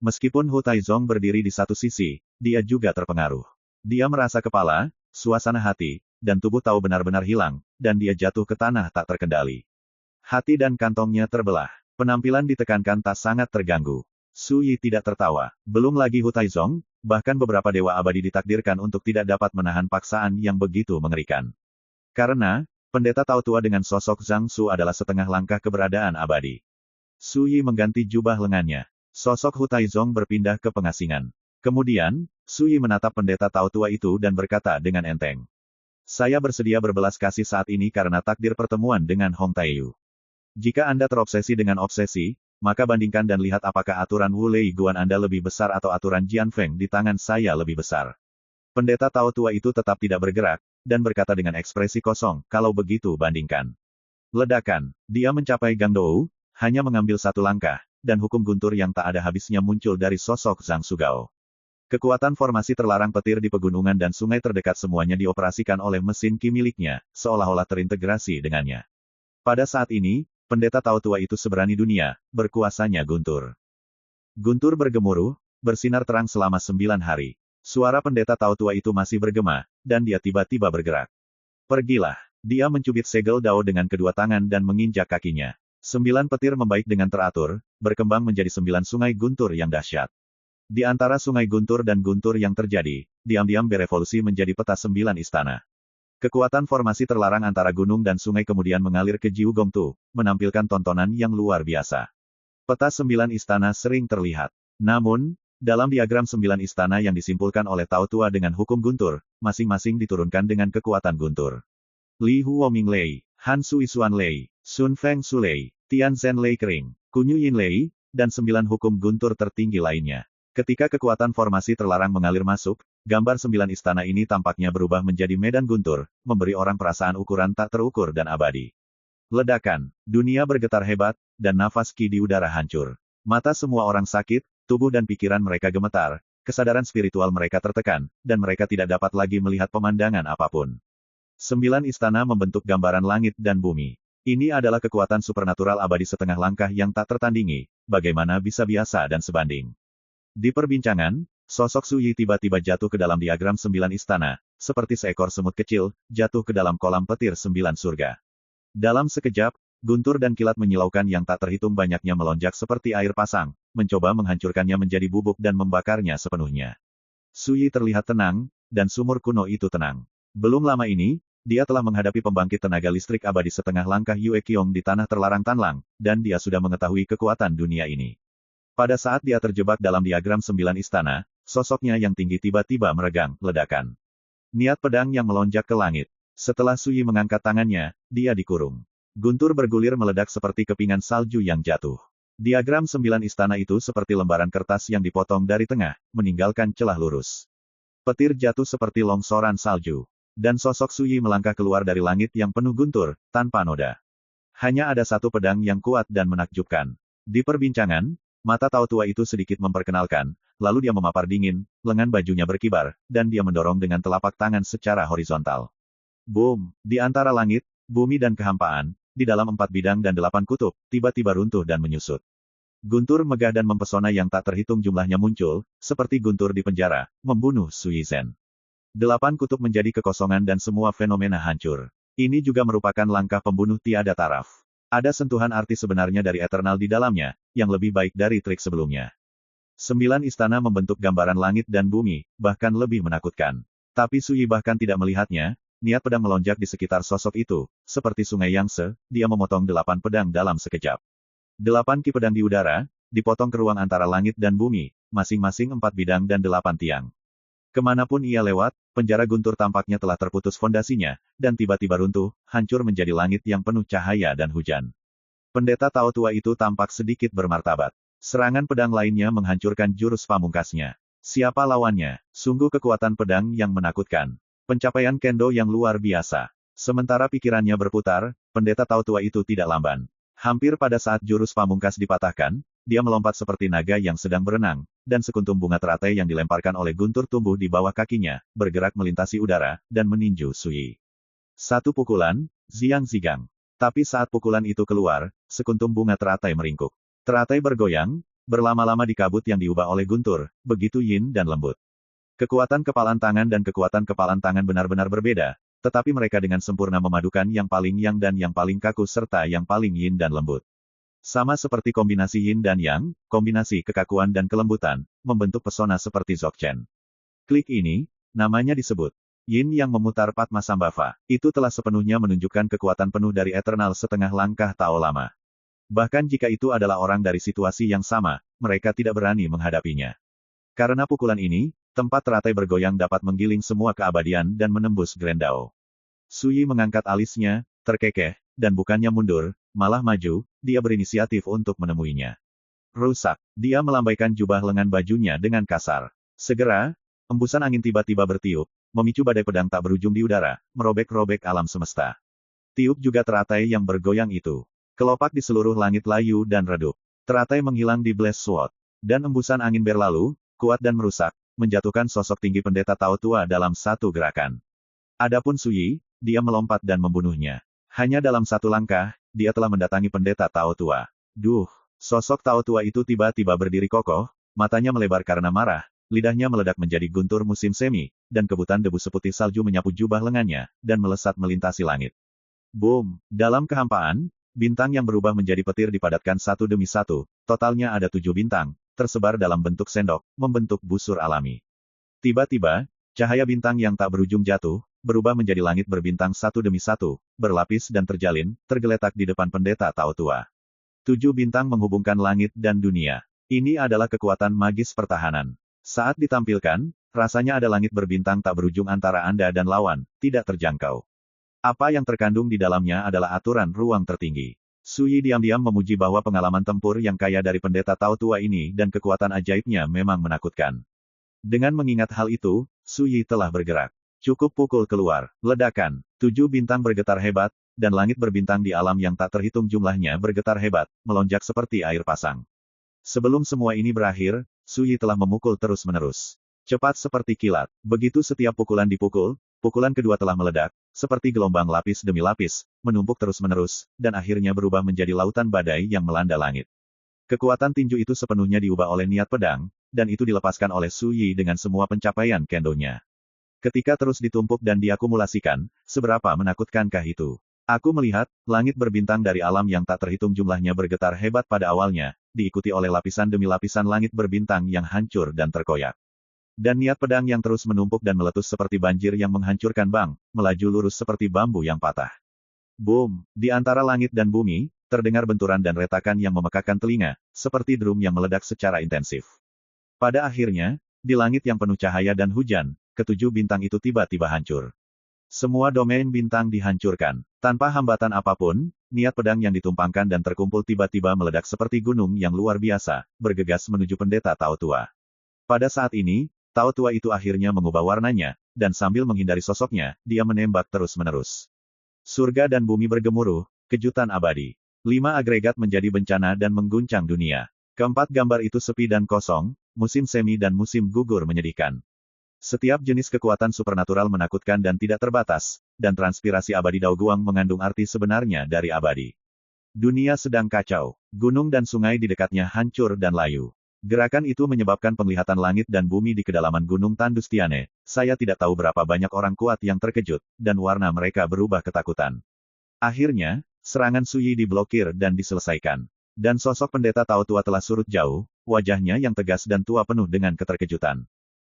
Meskipun Hu Taizong berdiri di satu sisi, dia juga terpengaruh. Dia merasa kepala, suasana hati, dan tubuh Tao benar-benar hilang, dan dia jatuh ke tanah tak terkendali. Hati dan kantongnya terbelah. Penampilan ditekankan tak sangat terganggu. Su Yi tidak tertawa. Belum lagi Hu Taizong, bahkan beberapa dewa abadi ditakdirkan untuk tidak dapat menahan paksaan yang begitu mengerikan. Karena, pendeta Tao tua dengan sosok Zhang Su adalah setengah langkah keberadaan abadi. Su Yi mengganti jubah lengannya. Sosok Hu Taizong berpindah ke pengasingan. Kemudian, Su Yi menatap pendeta Tao tua itu dan berkata dengan enteng. Saya bersedia berbelas kasih saat ini karena takdir pertemuan dengan Hong Taeyu. Jika Anda terobsesi dengan obsesi, maka bandingkan dan lihat apakah aturan Wu Leiguan Anda lebih besar atau aturan Jian Feng di tangan saya lebih besar. Pendeta Tao tua itu tetap tidak bergerak, dan berkata dengan ekspresi kosong, kalau begitu bandingkan. Ledakan. Dia mencapai Gang Dou, hanya mengambil satu langkah, dan hukum guntur yang tak ada habisnya muncul dari sosok Zhang Sugao. Kekuatan formasi terlarang petir di pegunungan dan sungai terdekat semuanya dioperasikan oleh mesin Qi miliknya, seolah-olah terintegrasi dengannya. Pada saat ini, pendeta Tao tua itu seberani dunia, berkuasanya guntur. Guntur bergemuruh, bersinar terang selama 9 hari. Suara pendeta Tao tua itu masih bergema, dan dia tiba-tiba bergerak. Pergilah. Dia mencubit segel Dao dengan kedua tangan dan menginjak kakinya. 9 petir membaik dengan teratur, berkembang menjadi 9 sungai guntur yang dahsyat. Di antara sungai guntur dan guntur yang terjadi, diam-diam berevolusi menjadi peta 9 istana. Kekuatan formasi terlarang antara gunung dan sungai kemudian mengalir ke Jiu Gongtu, menampilkan tontonan yang luar biasa. Peta 9 istana sering terlihat. Namun, dalam diagram 9 istana yang disimpulkan oleh Tao tua dengan hukum guntur, masing-masing diturunkan dengan kekuatan guntur. Li Huoming Lei, Han Sui Xuan Lei, Sun Feng Su Lei, Tian Zhen Lei Kering, Kunyu Yin Lei, dan 9 hukum guntur tertinggi lainnya. Ketika kekuatan formasi terlarang mengalir masuk, gambar 9 istana ini tampaknya berubah menjadi medan guntur, memberi orang perasaan ukuran tak terukur dan abadi. Ledakan, dunia bergetar hebat, dan nafas Qi di udara hancur. Mata semua orang sakit, tubuh dan pikiran mereka gemetar, kesadaran spiritual mereka tertekan, dan mereka tidak dapat lagi melihat pemandangan apapun. 9 istana membentuk gambaran langit dan bumi. Ini adalah kekuatan supernatural abadi setengah langkah yang tak tertandingi, bagaimana bisa biasa dan sebanding. Di perbincangan, sosok Su Yi tiba-tiba jatuh ke dalam diagram 9 istana, seperti seekor semut kecil, jatuh ke dalam kolam petir 9 surga. Dalam sekejap, guntur dan kilat menyilaukan yang tak terhitung banyaknya melonjak seperti air pasang, mencoba menghancurkannya menjadi bubuk dan membakarnya sepenuhnya. Su Yi terlihat tenang, dan sumur kuno itu tenang. Belum lama ini, dia telah menghadapi pembangkit tenaga listrik abadi setengah langkah Yue Qiong di tanah terlarang Tanlang, dan dia sudah mengetahui kekuatan dunia ini. Pada saat dia terjebak dalam diagram 9 istana, sosoknya yang tinggi tiba-tiba meregang, ledakan. Niat pedang yang melonjak ke langit. Setelah Su Yi mengangkat tangannya, dia dikurung. Guntur bergulir meledak seperti kepingan salju yang jatuh. Diagram 9 istana itu seperti lembaran kertas yang dipotong dari tengah, meninggalkan celah lurus. Petir jatuh seperti longsoran salju. Dan sosok Su Yi melangkah keluar dari langit yang penuh guntur, tanpa noda. Hanya ada satu pedang yang kuat dan menakjubkan. Di perbincangan, mata Tao tua itu sedikit memperkenalkan, lalu dia memapar dingin, lengan bajunya berkibar, dan dia mendorong dengan telapak tangan secara horizontal. Boom! Di antara langit, bumi dan kehampaan, di dalam 4 bidang dan 8 kutub, tiba-tiba runtuh dan menyusut. Guntur megah dan mempesona yang tak terhitung jumlahnya muncul, seperti guntur di penjara, membunuh Su Yizhen. 8 kutub menjadi kekosongan dan semua fenomena hancur. Ini juga merupakan langkah pembunuh tiada taraf. Ada sentuhan arti sebenarnya dari Eternal di dalamnya, yang lebih baik dari trik sebelumnya. 9 istana membentuk gambaran langit dan bumi, bahkan lebih menakutkan. Tapi Su Yi bahkan tidak melihatnya, niat pedang melonjak di sekitar sosok itu, seperti sungai Yangtze, dia memotong 8 pedang dalam sekejap. 8 ki pedang di udara, dipotong ke ruang antara langit dan bumi, masing-masing 4 bidang dan 8 tiang. Kemanapun ia lewat, penjara guntur tampaknya telah terputus fondasinya, dan tiba-tiba runtuh, hancur menjadi langit yang penuh cahaya dan hujan. Pendeta Tao tua itu tampak sedikit bermartabat. Serangan pedang lainnya menghancurkan jurus pamungkasnya. Siapa lawannya? Sungguh kekuatan pedang yang menakutkan. Pencapaian kendo yang luar biasa. Sementara pikirannya berputar, pendeta Tao tua itu tidak lamban. Hampir pada saat jurus pamungkas dipatahkan, dia melompat seperti naga yang sedang berenang, dan sekuntum bunga teratai yang dilemparkan oleh guntur tumbuh di bawah kakinya, bergerak melintasi udara, dan meninju Su Yi. Satu pukulan, ziang zigang. Tapi saat pukulan itu keluar, sekuntum bunga teratai meringkuk. Teratai bergoyang, berlama-lama di kabut yang diubah oleh guntur, begitu yin dan lembut. Kekuatan kepalan tangan dan kekuatan kepalan tangan benar-benar berbeda, tetapi mereka dengan sempurna memadukan yang paling yang dan yang paling kaku serta yang paling yin dan lembut. Sama seperti kombinasi yin dan yang, kombinasi kekakuan dan kelembutan, membentuk pesona seperti Dzogchen. Klik ini, namanya disebut yin yang memutar Padmasambhava. Itu telah sepenuhnya menunjukkan kekuatan penuh dari Eternal setengah langkah Tao lama. Bahkan jika itu adalah orang dari situasi yang sama, mereka tidak berani menghadapinya. Karena pukulan ini, tempat teratai bergoyang dapat menggiling semua keabadian dan menembus Grendao. Su Yi mengangkat alisnya, terkekeh, dan bukannya mundur, malah maju, dia berinisiatif untuk menemuinya. Rusak. Dia melambaikan jubah lengan bajunya dengan kasar. Segera, embusan angin tiba-tiba bertiup, memicu badai pedang tak berujung di udara, merobek-robek alam semesta. Tiup juga teratai yang bergoyang itu. Kelopak di seluruh langit layu dan redup. Teratai menghilang di Blast Sword. Dan embusan angin berlalu, kuat dan merusak, menjatuhkan sosok tinggi pendeta Tao Tua dalam satu gerakan. Adapun Su Yi, dia melompat dan membunuhnya. Hanya dalam satu langkah, dia telah mendatangi pendeta Tao Tua. Duh! Sosok Tao Tua itu tiba-tiba berdiri kokoh, matanya melebar karena marah, lidahnya meledak menjadi guntur musim semi, dan kebutan debu seputih salju menyapu jubah lengannya, dan melesat melintasi langit. Boom! Dalam kehampaan, bintang yang berubah menjadi petir dipadatkan satu demi satu, totalnya ada 7 bintang, tersebar dalam bentuk sendok, membentuk busur alami. Tiba-tiba, cahaya bintang yang tak berujung jatuh, berubah menjadi langit berbintang satu demi satu, berlapis dan terjalin, tergeletak di depan pendeta Tao Tua. 7 bintang menghubungkan langit dan dunia. Ini adalah kekuatan magis pertahanan. Saat ditampilkan, rasanya ada langit berbintang tak berujung antara Anda dan lawan, tidak terjangkau. Apa yang terkandung di dalamnya adalah aturan ruang tertinggi. Su Yi diam-diam memuji bahwa pengalaman tempur yang kaya dari pendeta Tao Tua ini dan kekuatan ajaibnya memang menakutkan. Dengan mengingat hal itu, Su Yi telah bergerak. Cukup pukul keluar. Ledakan. 7 bintang bergetar hebat, dan langit berbintang di alam yang tak terhitung jumlahnya bergetar hebat, melonjak seperti air pasang. Sebelum semua ini berakhir, Su Yi telah memukul terus-menerus. Cepat seperti kilat. Begitu setiap pukulan dipukul, pukulan kedua telah meledak, seperti gelombang lapis demi lapis, menumpuk terus-menerus, dan akhirnya berubah menjadi lautan badai yang melanda langit. Kekuatan tinju itu sepenuhnya diubah oleh niat pedang, dan itu dilepaskan oleh Su Yi dengan semua pencapaian kendonya. Ketika terus ditumpuk dan diakumulasikan, seberapa menakutkankah itu? Aku melihat, langit berbintang dari alam yang tak terhitung jumlahnya bergetar hebat pada awalnya, diikuti oleh lapisan demi lapisan langit berbintang yang hancur dan terkoyak. Dan niat pedang yang terus menumpuk dan meletus seperti banjir yang menghancurkan bank, melaju lurus seperti bambu yang patah. Boom! Di antara langit dan bumi, terdengar benturan dan retakan yang memekakan telinga, seperti drum yang meledak secara intensif. Pada akhirnya, di langit yang penuh cahaya dan hujan, ke-7 bintang itu tiba-tiba hancur. Semua domain bintang dihancurkan. Tanpa hambatan apapun, niat pedang yang ditumpangkan dan terkumpul tiba-tiba meledak seperti gunung yang luar biasa, bergegas menuju pendeta Tao Tua. Pada saat ini, Tao Tua itu akhirnya mengubah warnanya, dan sambil menghindari sosoknya, dia menembak terus-menerus. Surga dan bumi bergemuruh, kejutan abadi. 5 agregat menjadi bencana dan mengguncang dunia. Keempat gambar itu sepi dan kosong, musim semi dan musim gugur menyedihkan. Setiap jenis kekuatan supernatural menakutkan dan tidak terbatas, dan transpirasi abadi Dao Guang mengandung arti sebenarnya dari abadi. Dunia sedang kacau. Gunung dan sungai di dekatnya hancur dan layu. Gerakan itu menyebabkan penglihatan langit dan bumi di kedalaman Gunung Tandustiane. Saya tidak tahu berapa banyak orang kuat yang terkejut, dan warna mereka berubah ketakutan. Akhirnya, serangan Su Yi diblokir dan diselesaikan. Dan sosok pendeta Tao Tua telah surut jauh, wajahnya yang tegas dan tua penuh dengan keterkejutan.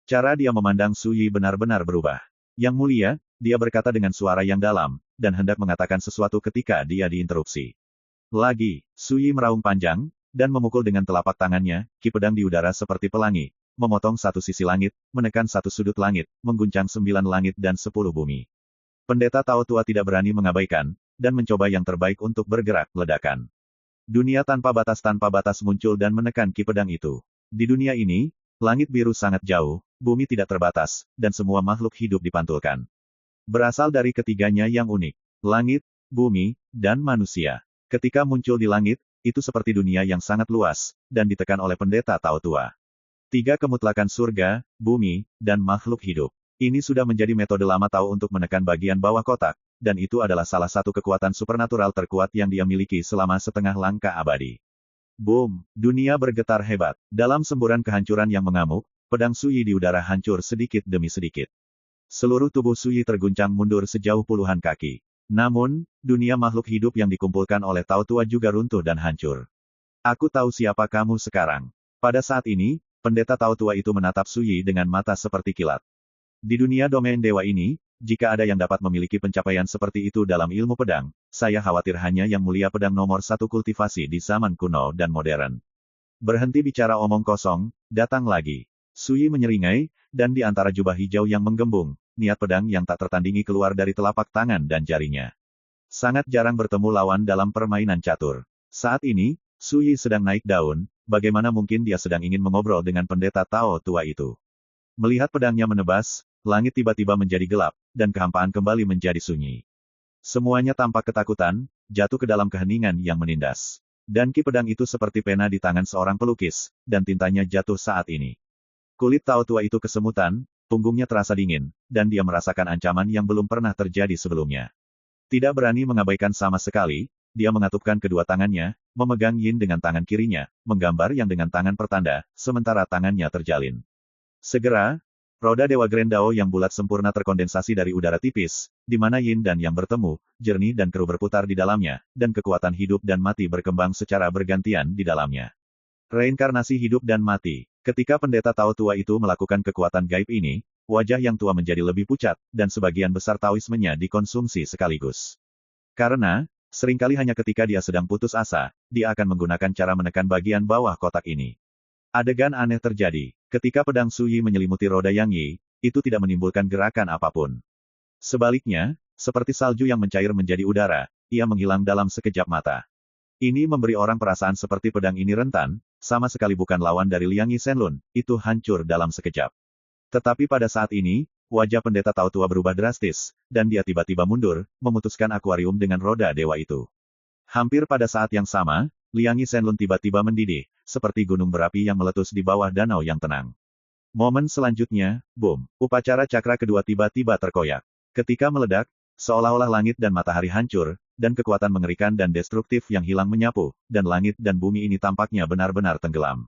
Cara dia memandang Su Yi benar-benar berubah. Yang mulia, dia berkata dengan suara yang dalam, dan hendak mengatakan sesuatu ketika dia diinterupsi. Lagi, Su Yi meraung panjang, dan memukul dengan telapak tangannya, ki pedang di udara seperti pelangi, memotong satu sisi langit, menekan satu sudut langit, mengguncang 9 langit dan 10 bumi. Pendeta Tao Tua tidak berani mengabaikan, dan mencoba yang terbaik untuk bergerak, ledakan. Dunia tanpa batas muncul dan menekan ki pedang itu. Di dunia ini, langit biru sangat jauh, bumi tidak terbatas, dan semua makhluk hidup dipantulkan. Berasal dari ketiganya yang unik. Langit, bumi, dan manusia. Ketika muncul di langit, itu seperti dunia yang sangat luas, dan ditekan oleh pendeta Tao Tua. 3 kemutlakan surga, bumi, dan makhluk hidup. Ini sudah menjadi metode lama Tao untuk menekan bagian bawah kotak, dan itu adalah salah satu kekuatan supernatural terkuat yang dia miliki selama setengah langkah abadi. Boom! Dunia bergetar hebat. Dalam semburan kehancuran yang mengamuk, pedang Su Yi di udara hancur sedikit demi sedikit. Seluruh tubuh Su Yi terguncang mundur sejauh puluhan kaki. Namun, dunia makhluk hidup yang dikumpulkan oleh Tao Tua juga runtuh dan hancur. Aku tahu siapa kamu sekarang. Pada saat ini, pendeta Tao Tua itu menatap Su Yi dengan mata seperti kilat. Di dunia domain dewa ini, jika ada yang dapat memiliki pencapaian seperti itu dalam ilmu pedang, saya khawatir hanya yang mulia pedang nomor 1 kultivasi di zaman kuno dan modern. Berhenti bicara omong kosong, datang lagi. Su Yi menyeringai, dan di antara jubah hijau yang menggembung, niat pedang yang tak tertandingi keluar dari telapak tangan dan jarinya. Sangat jarang bertemu lawan dalam permainan catur. Saat ini, Su Yi sedang naik daun, bagaimana mungkin dia sedang ingin mengobrol dengan pendeta Tao Tua itu. Melihat pedangnya menebas, langit tiba-tiba menjadi gelap, dan kehampaan kembali menjadi sunyi. Semuanya tampak ketakutan, jatuh ke dalam keheningan yang menindas. Dan ki pedang itu seperti pena di tangan seorang pelukis, dan tintanya jatuh saat ini. Kulit Tao tua itu kesemutan, punggungnya terasa dingin, dan dia merasakan ancaman yang belum pernah terjadi sebelumnya. Tidak berani mengabaikan sama sekali, dia mengatupkan kedua tangannya, memegang Yin dengan tangan kirinya, menggambar yang dengan tangan pertanda, sementara tangannya terjalin. Segera, roda Dewa Grendao yang bulat sempurna terkondensasi dari udara tipis, di mana Yin dan Yang bertemu, jernih dan keruh berputar di dalamnya, dan kekuatan hidup dan mati berkembang secara bergantian di dalamnya. Reinkarnasi hidup dan mati. Ketika pendeta Tao tua itu melakukan kekuatan gaib ini, wajah yang tua menjadi lebih pucat, dan sebagian besar Taoismenya dikonsumsi sekaligus. Karena, seringkali hanya ketika dia sedang putus asa, dia akan menggunakan cara menekan bagian bawah kotak ini. Adegan aneh terjadi. Ketika pedang Suyi menyelimuti roda Yang Yi, itu tidak menimbulkan gerakan apapun. Sebaliknya, seperti salju yang mencair menjadi udara, ia menghilang dalam sekejap mata. Ini memberi orang perasaan seperti pedang ini rentan, sama sekali bukan lawan dari Liang Yi Shenlun, itu hancur dalam sekejap. Tetapi pada saat ini, wajah pendeta Tao tua berubah drastis, dan dia tiba-tiba mundur, memutuskan akuarium dengan roda dewa itu. Hampir pada saat yang sama, Liang Yi Shenlun tiba-tiba mendidih, seperti gunung berapi yang meletus di bawah danau yang tenang. Momen selanjutnya, boom, upacara cakra kedua tiba-tiba terkoyak. Ketika meledak, seolah-olah langit dan matahari hancur, dan kekuatan mengerikan dan destruktif yang hilang menyapu, dan langit dan bumi ini tampaknya benar-benar tenggelam.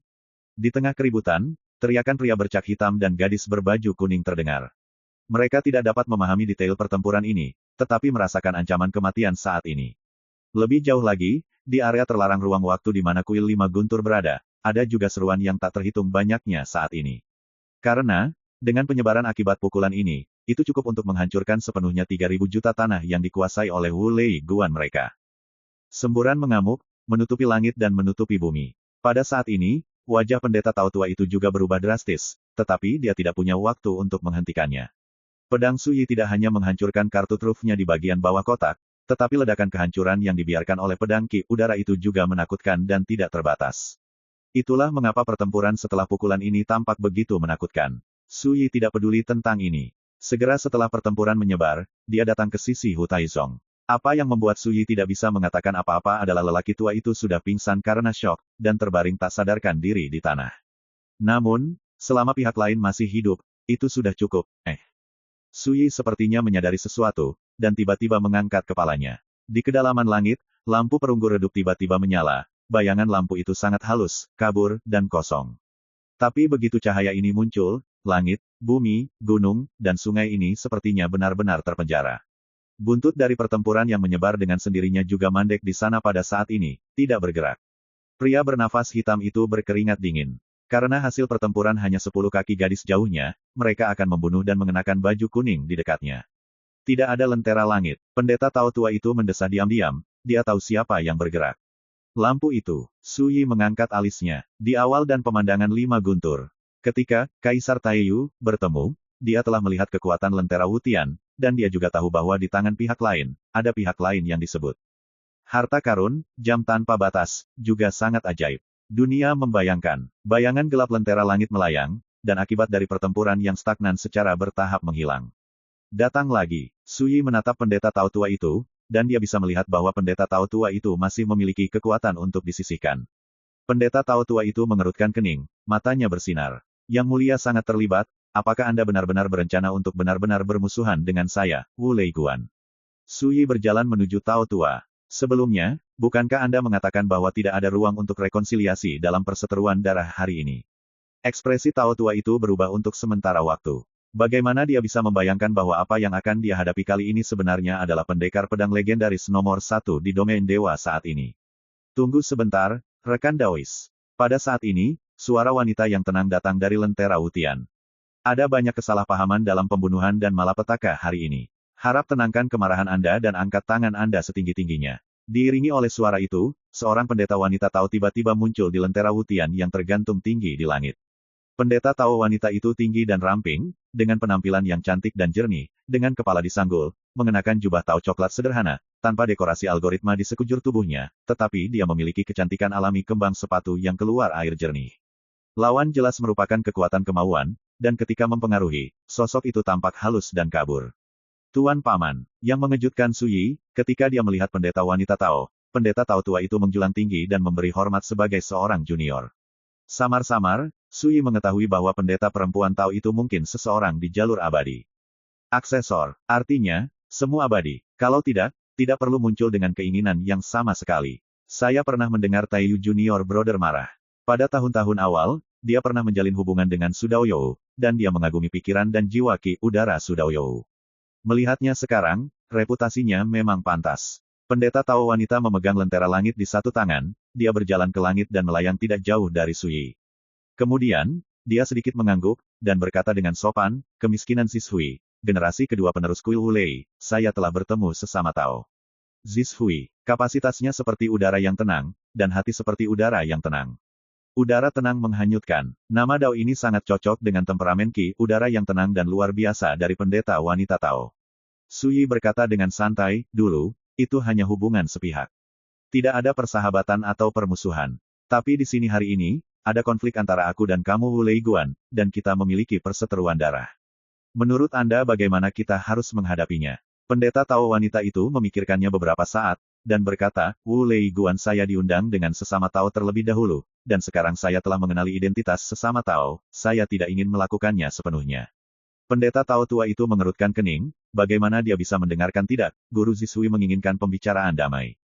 Di tengah keributan, teriakan pria bercak hitam dan gadis berbaju kuning terdengar. Mereka tidak dapat memahami detail pertempuran ini, tetapi merasakan ancaman kematian saat ini. Lebih jauh lagi, di area terlarang ruang waktu di mana kuil 5 guntur berada, ada juga seruan yang tak terhitung banyaknya saat ini. Karena, dengan penyebaran akibat pukulan ini, itu cukup untuk menghancurkan sepenuhnya 3.000 juta tanah yang dikuasai oleh Wu Lei Guan mereka. Semburan mengamuk, menutupi langit dan menutupi bumi. Pada saat ini, wajah pendeta Tao tua itu juga berubah drastis, tetapi dia tidak punya waktu untuk menghentikannya. Pedang Suyi tidak hanya menghancurkan kartu trufnya di bagian bawah kotak, tetapi ledakan kehancuran yang dibiarkan oleh pedang ki udara itu juga menakutkan dan tidak terbatas. Itulah mengapa pertempuran setelah pukulan ini tampak begitu menakutkan. Suyi tidak peduli tentang ini. Segera setelah pertempuran menyebar, dia datang ke sisi Hu Taizong. Apa yang membuat Suyi tidak bisa mengatakan apa-apa adalah lelaki tua itu sudah pingsan karena syok, dan terbaring tak sadarkan diri di tanah. Namun, selama pihak lain masih hidup, itu sudah cukup. Suyi sepertinya menyadari sesuatu, dan tiba-tiba mengangkat kepalanya. Di kedalaman langit, lampu perunggu redup tiba-tiba menyala, bayangan lampu itu sangat halus, kabur, dan kosong. Tapi begitu cahaya ini muncul, langit, bumi, gunung, dan sungai ini sepertinya benar-benar terpenjara. Buntut dari pertempuran yang menyebar dengan sendirinya juga mandek di sana pada saat ini, tidak bergerak. Pria bernafas hitam itu berkeringat dingin. Karena hasil pertempuran hanya 10 kaki gadis jauhnya, mereka akan membunuh dan mengenakan baju kuning di dekatnya. Tidak ada lentera langit. Pendeta Tao tua itu mendesah diam-diam, dia tahu siapa yang bergerak. Lampu itu, Suyi mengangkat alisnya, di awal dan pemandangan 5 guntur. Ketika Kaisar Taiyu bertemu, dia telah melihat kekuatan lentera Wutian, dan dia juga tahu bahwa di tangan pihak lain, ada pihak lain yang disebut harta karun, jam tanpa batas, juga sangat ajaib. Dunia membayangkan, bayangan gelap lentera langit melayang, dan akibat dari pertempuran yang stagnan secara bertahap menghilang. Datang lagi, Suyi menatap pendeta Tao tua itu, dan dia bisa melihat bahwa pendeta Tao tua itu masih memiliki kekuatan untuk disisihkan. Pendeta Tao tua itu mengerutkan kening, matanya bersinar. Yang mulia sangat terlibat, apakah Anda benar-benar berencana untuk benar-benar bermusuhan dengan saya, Wu Lei Guan? Suyi berjalan menuju Tao tua. Sebelumnya, bukankah Anda mengatakan bahwa tidak ada ruang untuk rekonsiliasi dalam perseteruan darah hari ini? Ekspresi Tao tua itu berubah untuk sementara waktu. Bagaimana dia bisa membayangkan bahwa apa yang akan dia hadapi kali ini sebenarnya adalah pendekar pedang legendaris nomor 1 di domain dewa saat ini? Tunggu sebentar, rekan Daois. Pada saat ini, suara wanita yang tenang datang dari lentera Wutian. Ada banyak kesalahpahaman dalam pembunuhan dan malapetaka hari ini. Harap tenangkan kemarahan Anda dan angkat tangan Anda setinggi-tingginya. Diiringi oleh suara itu, seorang pendeta wanita Tao tiba-tiba muncul di lentera Wutian yang tergantung tinggi di langit. Pendeta Tao wanita itu tinggi dan ramping, dengan penampilan yang cantik dan jernih, dengan kepala disanggul, mengenakan jubah Tao coklat sederhana, tanpa dekorasi algoritma di sekujur tubuhnya, tetapi dia memiliki kecantikan alami kembang sepatu yang keluar air jernih. Lawan jelas merupakan kekuatan kemauan, dan ketika mempengaruhi, sosok itu tampak halus dan kabur. Tuan Paman, yang mengejutkan Suyi, ketika dia melihat pendeta Pendeta Tao tua itu menjulang tinggi dan memberi hormat sebagai seorang junior. Samar-samar, Suyi mengetahui bahwa pendeta perempuan Tao itu mungkin seseorang di jalur abadi. Aksesor, artinya, semua abadi. Kalau tidak, tidak perlu muncul dengan keinginan yang sama sekali. Saya pernah mendengar Taiyu Junior Brother marah. Pada tahun-tahun awal, dia pernah menjalin hubungan dengan Sudaoyou, dan dia mengagumi pikiran dan jiwa Ki udara Sudaoyou. Melihatnya sekarang, reputasinya memang pantas. Pendeta Tao wanita memegang lentera langit di satu tangan, dia berjalan ke langit dan melayang tidak jauh dari Suyi. Kemudian, dia sedikit mengangguk, dan berkata dengan sopan, kemiskinan Zishui, generasi kedua penerus Kuil Wulei, saya telah bertemu sesama Tao. Zishui, kapasitasnya seperti udara yang tenang, dan hati seperti udara yang tenang. Udara tenang menghanyutkan. Nama Dao ini sangat cocok dengan temperamen Ki, udara yang tenang dan luar biasa dari pendeta wanita Tao. Suyi berkata dengan santai, dulu, itu hanya hubungan sepihak. Tidak ada persahabatan atau permusuhan. Tapi di sini hari ini, ada konflik antara aku dan kamu Wulei Guan, dan kita memiliki perseteruan darah. Menurut Anda bagaimana kita harus menghadapinya? Pendeta Tao wanita itu memikirkannya beberapa saat, dan berkata, Wulei Guan saya diundang dengan sesama Tao terlebih dahulu, dan sekarang saya telah mengenali identitas sesama Tao, saya tidak ingin melakukannya sepenuhnya. Pendeta Tao tua itu mengerutkan kening, bagaimana dia bisa mendengarkan tidak, Guru Zishui menginginkan pembicaraan damai.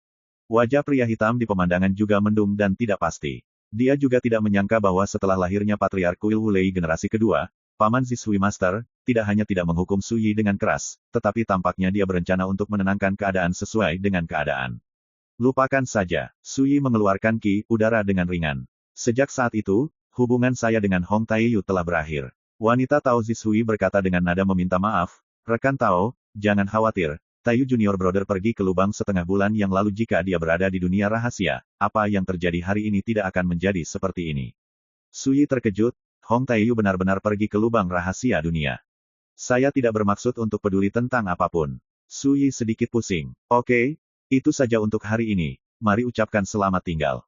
Wajah pria hitam di pemandangan juga mendung dan tidak pasti. Dia juga tidak menyangka bahwa setelah lahirnya Patriark Kuil Wulei generasi kedua, Paman Zishui Master, tidak hanya tidak menghukum Suyi dengan keras, tetapi tampaknya dia berencana untuk menenangkan keadaan sesuai dengan keadaan. Lupakan saja, Suyi mengeluarkan Ki udara dengan ringan. Sejak saat itu, hubungan saya dengan Hong Taiyu telah berakhir. Wanita Tao Zishui berkata dengan nada meminta maaf, rekan Tao, jangan khawatir, Taiyu Junior Brother pergi ke lubang setengah bulan yang lalu jika dia berada di dunia rahasia, apa yang terjadi hari ini tidak akan menjadi seperti ini. Suyi terkejut, Hong Taiyu benar-benar pergi ke lubang rahasia dunia. Saya tidak bermaksud untuk peduli tentang apapun. Suyi sedikit pusing. Oke, itu saja untuk hari ini, mari ucapkan selamat tinggal.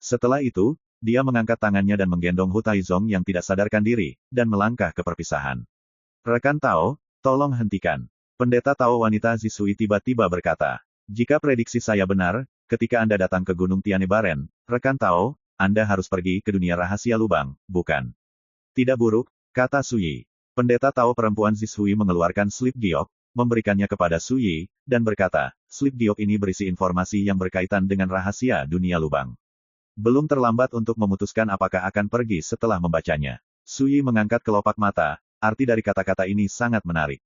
Setelah itu, dia mengangkat tangannya dan menggendong Hu Taizong yang tidak sadarkan diri, dan melangkah ke perpisahan. Rekan Tao, tolong hentikan. Pendeta Tao wanita Zishui tiba-tiba berkata, jika prediksi saya benar, ketika Anda datang ke Gunung Tianebaren, rekan Tao, Anda harus pergi ke dunia rahasia lubang, bukan? Tidak buruk, kata Suyi. Pendeta Tao perempuan Zishui mengeluarkan slip giok, memberikannya kepada Suyi, dan berkata, slip giok ini berisi informasi yang berkaitan dengan rahasia dunia lubang. Belum terlambat untuk memutuskan apakah akan pergi setelah membacanya. Suyi mengangkat kelopak mata, arti dari kata-kata ini sangat menarik.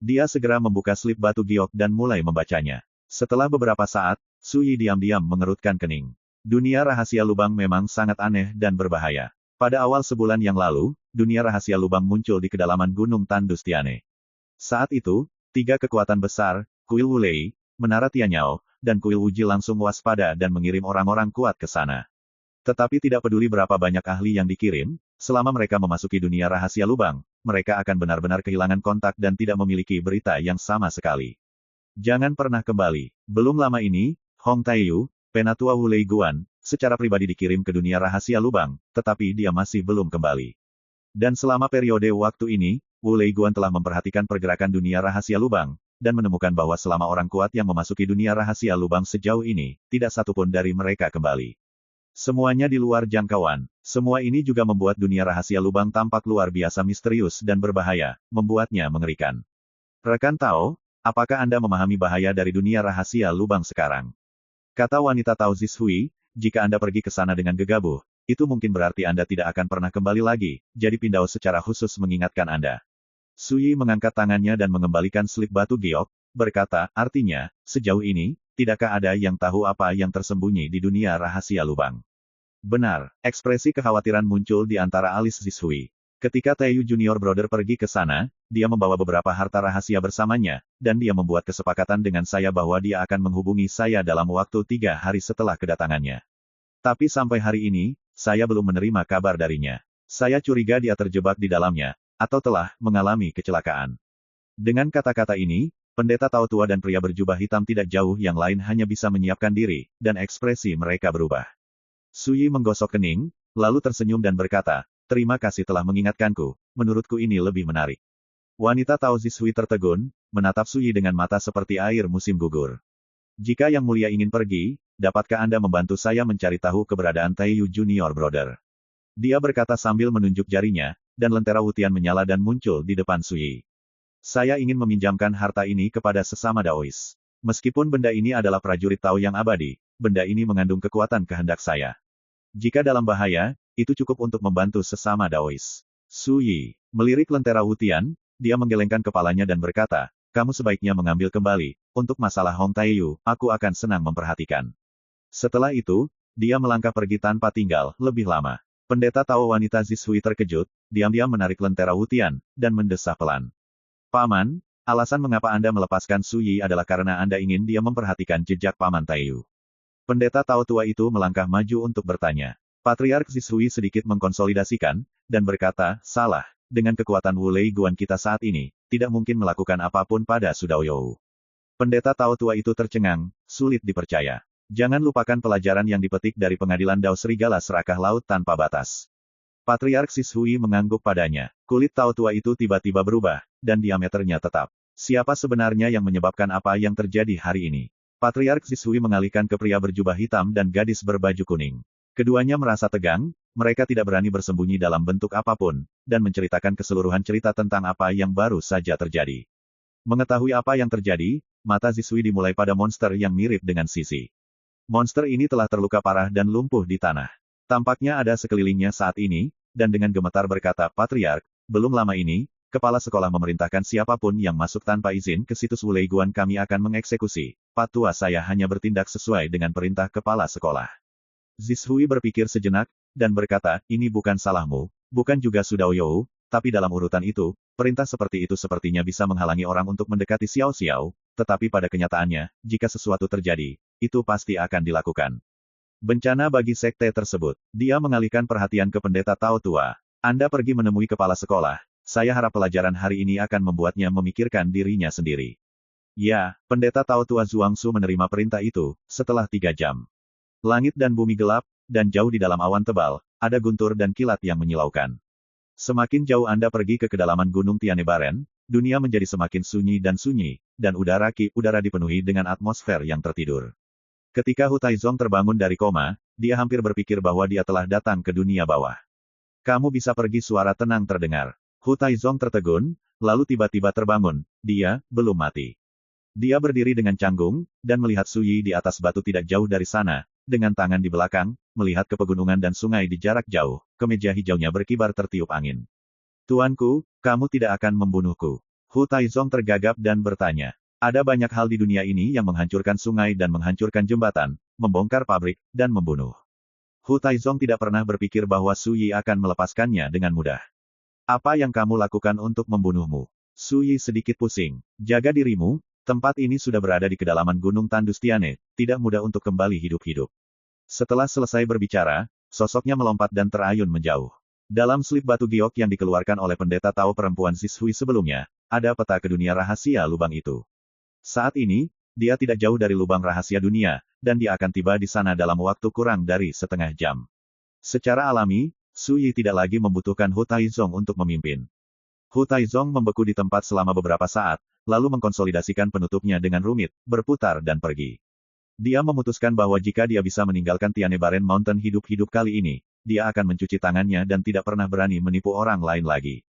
Dia segera membuka slip batu giok dan mulai membacanya. Setelah beberapa saat, Suyi diam-diam mengerutkan kening. Dunia rahasia lubang memang sangat aneh dan berbahaya. Pada awal sebulan yang lalu, dunia rahasia lubang muncul di kedalaman Gunung Tandus Tiane. Saat itu, tiga kekuatan besar, Kuil Wulei, Menara Tianyao, dan Kuil Wuji langsung waspada dan mengirim orang-orang kuat ke sana. Tetapi tidak peduli berapa banyak ahli yang dikirim, selama mereka memasuki dunia rahasia lubang, mereka akan benar-benar kehilangan kontak dan tidak memiliki berita yang sama sekali. Jangan pernah kembali. Belum lama ini, Hong Taiyu, Penatua Wulei Guan, secara pribadi dikirim ke dunia rahasia lubang, tetapi dia masih belum kembali. Dan selama periode waktu ini, Wulei Guan telah memperhatikan pergerakan dunia rahasia lubang, dan menemukan bahwa selama orang kuat yang memasuki dunia rahasia lubang sejauh ini, tidak satupun dari mereka kembali. Semuanya di luar jangkauan. Semua ini juga membuat dunia rahasia lubang tampak luar biasa misterius dan berbahaya, membuatnya mengerikan. Rekan Tao, apakah Anda memahami bahaya dari dunia rahasia lubang sekarang? Kata wanita Tao Zishui, jika Anda pergi ke sana dengan gegabah, itu mungkin berarti Anda tidak akan pernah kembali lagi, jadi Pindao secara khusus mengingatkan Anda. Suyi mengangkat tangannya dan mengembalikan slip batu giok, berkata, artinya, sejauh ini, tidakkah ada yang tahu apa yang tersembunyi di dunia rahasia lubang? Benar, ekspresi kekhawatiran muncul di antara alis Zishui. Ketika Taiyu Junior Brother pergi ke sana, dia membawa beberapa harta rahasia bersamanya, dan dia membuat kesepakatan dengan saya bahwa dia akan menghubungi saya dalam waktu 3 hari setelah kedatangannya. Tapi sampai hari ini, saya belum menerima kabar darinya. Saya curiga dia terjebak di dalamnya, atau telah mengalami kecelakaan. Dengan kata-kata ini, pendeta Tao tua dan pria berjubah hitam tidak jauh yang lain hanya bisa menyiapkan diri, dan ekspresi mereka berubah. Suyi menggosok kening, lalu tersenyum dan berkata, terima kasih telah mengingatkanku, menurutku ini lebih menarik. Wanita Tao Zishui tertegun, menatap Suyi dengan mata seperti air musim gugur. Jika Yang Mulia ingin pergi, dapatkah Anda membantu saya mencari tahu keberadaan Taiyu Junior Brother? Dia berkata sambil menunjuk jarinya, dan lentera wutian menyala dan muncul di depan Suyi. Saya ingin meminjamkan harta ini kepada sesama Daois. Meskipun benda ini adalah prajurit Tao yang abadi, benda ini mengandung kekuatan kehendak saya. Jika dalam bahaya, itu cukup untuk membantu sesama Daois. Suyi melirik lentera wutian, dia menggelengkan kepalanya dan berkata, kamu sebaiknya mengambil kembali, untuk masalah Hong Taiyu, aku akan senang memperhatikan. Setelah itu, dia melangkah pergi tanpa tinggal, lebih lama. Pendeta Tao wanita Zishui terkejut, diam-diam menarik lentera wutian, dan mendesah pelan. Paman, alasan mengapa Anda melepaskan Suyi adalah karena Anda ingin dia memperhatikan jejak Paman Taiyu. Pendeta Tao tua itu melangkah maju untuk bertanya. Patriark Zishui sedikit mengkonsolidasikan, dan berkata, salah, dengan kekuatan Wu Lei Guan kita saat ini, tidak mungkin melakukan apapun pada Sudaoyou. Pendeta Tao tua itu tercengang, sulit dipercaya. Jangan lupakan pelajaran yang dipetik dari pengadilan Dao Serigala Serakah Laut Tanpa Batas. Patriark Zishui mengangguk padanya. Kulit Tao tua itu tiba-tiba berubah, dan diameternya tetap. Siapa sebenarnya yang menyebabkan apa yang terjadi hari ini? Patriark Zishui mengalihkan ke pria berjubah hitam dan gadis berbaju kuning. Keduanya merasa tegang, mereka tidak berani bersembunyi dalam bentuk apapun, dan menceritakan keseluruhan cerita tentang apa yang baru saja terjadi. Mengetahui apa yang terjadi, mata Zishui dimulai pada monster yang mirip dengan Sisi. Monster ini telah terluka parah dan lumpuh di tanah. Tampaknya ada sekelilingnya saat ini, dan dengan gemetar berkata Patriark, belum lama ini, kepala sekolah memerintahkan siapapun yang masuk tanpa izin ke situs Wu Lei Guan kami akan mengeksekusi. Pak tua saya hanya bertindak sesuai dengan perintah kepala sekolah. Zishui berpikir sejenak, dan berkata, ini bukan salahmu, bukan juga Sudaoyou, tapi dalam urutan itu, perintah seperti itu sepertinya bisa menghalangi orang untuk mendekati Xiao Xiao, tetapi pada kenyataannya, jika sesuatu terjadi, itu pasti akan dilakukan. Bencana bagi sekte tersebut. Dia mengalihkan perhatian ke pendeta Tao tua. Anda pergi menemui kepala sekolah. Saya harap pelajaran hari ini akan membuatnya memikirkan dirinya sendiri. Ya, pendeta Tao tua Zhuangsu menerima perintah itu, setelah 3 jam. Langit dan bumi gelap, dan jauh di dalam awan tebal, ada guntur dan kilat yang menyilaukan. Semakin jauh Anda pergi ke kedalaman Gunung Tianebaren, dunia menjadi semakin sunyi, dan udara dipenuhi dengan atmosfer yang tertidur. Ketika Hu Taizong terbangun dari koma, dia hampir berpikir bahwa dia telah datang ke dunia bawah. Kamu bisa pergi, suara tenang terdengar. Hu Taizong tertegun, lalu tiba-tiba terbangun, dia belum mati. Dia berdiri dengan canggung, dan melihat Suyi di atas batu tidak jauh dari sana, dengan tangan di belakang, melihat ke pegunungan dan sungai di jarak jauh, kemeja hijaunya berkibar tertiup angin. Tuanku, kamu tidak akan membunuhku. Hu Taizong tergagap dan bertanya. Ada banyak hal di dunia ini yang menghancurkan sungai dan menghancurkan jembatan, membongkar pabrik, dan membunuh. Hu Taizong tidak pernah berpikir bahwa Suyi akan melepaskannya dengan mudah. Apa yang kamu lakukan untuk membunuhmu? Suyi sedikit pusing. Jaga dirimu, tempat ini sudah berada di kedalaman Gunung Tandustiane, tidak mudah untuk kembali hidup-hidup. Setelah selesai berbicara, sosoknya melompat dan terayun menjauh. Dalam slip batu giok yang dikeluarkan oleh pendeta Tao perempuan Zishui sebelumnya, ada peta ke dunia rahasia lubang itu. Saat ini, dia tidak jauh dari lubang rahasia dunia, dan dia akan tiba di sana dalam waktu kurang dari setengah jam. Secara alami, Suyi tidak lagi membutuhkan Hu Taizong untuk memimpin. Hu Taizong membeku di tempat selama beberapa saat, lalu mengkonsolidasikan penutupnya dengan rumit, berputar dan pergi. Dia memutuskan bahwa jika dia bisa meninggalkan Tianebaren Mountain hidup-hidup kali ini, dia akan mencuci tangannya dan tidak pernah berani menipu orang lain lagi.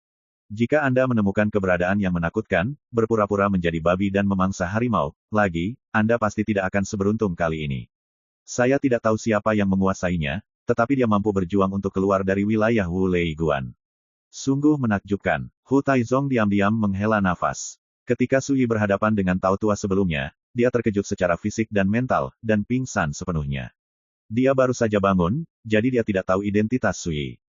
Jika Anda menemukan keberadaan yang menakutkan, berpura-pura menjadi babi dan memangsa harimau, Anda pasti tidak akan seberuntung kali ini. Saya tidak tahu siapa yang menguasainya, tetapi dia mampu berjuang untuk keluar dari wilayah Wu Lei Guan. Sungguh menakjubkan. Hu Taizong diam-diam menghela nafas. Ketika Suyi berhadapan dengan Tao tua sebelumnya, dia terkejut secara fisik dan mental, dan pingsan sepenuhnya. Dia baru saja bangun, jadi dia tidak tahu identitas Suyi.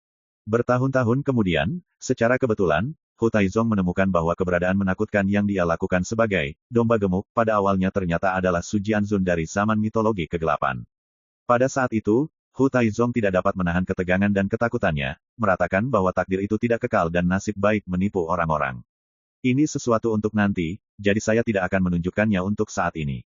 Bertahun-tahun kemudian, secara kebetulan, Hu Taizong menemukan bahwa keberadaan menakutkan yang dia lakukan sebagai domba gemuk pada awalnya ternyata adalah Su Jianzun dari zaman mitologi kegelapan. Pada saat itu, Hu Taizong tidak dapat menahan ketegangan dan ketakutannya, meratakan bahwa takdir itu tidak kekal dan nasib baik menipu orang-orang. Ini sesuatu untuk nanti, jadi saya tidak akan menunjukkannya untuk saat ini.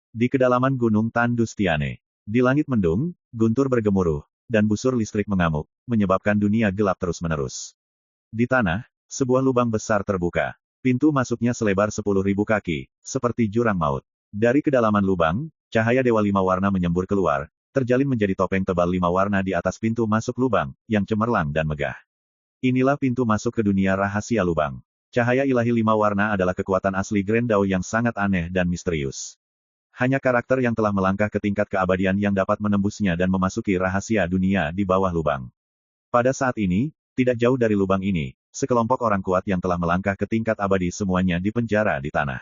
Di kedalaman Gunung Tandustiane, di langit mendung, guntur bergemuruh, dan busur listrik mengamuk, menyebabkan dunia gelap terus-menerus. Di tanah, Sebuah lubang besar terbuka. Pintu masuknya selebar 10.000 kaki, seperti jurang maut. Dari kedalaman lubang, cahaya Dewa Lima Warna menyembur keluar, terjalin menjadi topeng tebal 5 warna di atas pintu masuk lubang, yang cemerlang dan megah. Inilah pintu masuk ke dunia rahasia lubang. Cahaya ilahi 5 warna adalah kekuatan asli Grand Dao yang sangat aneh dan misterius. Hanya karakter yang telah melangkah ke tingkat keabadian yang dapat menembusnya dan memasuki rahasia dunia di bawah lubang. Pada saat ini, tidak jauh dari lubang ini, sekelompok orang kuat yang telah melangkah ke tingkat abadi semuanya dipenjara di tanah.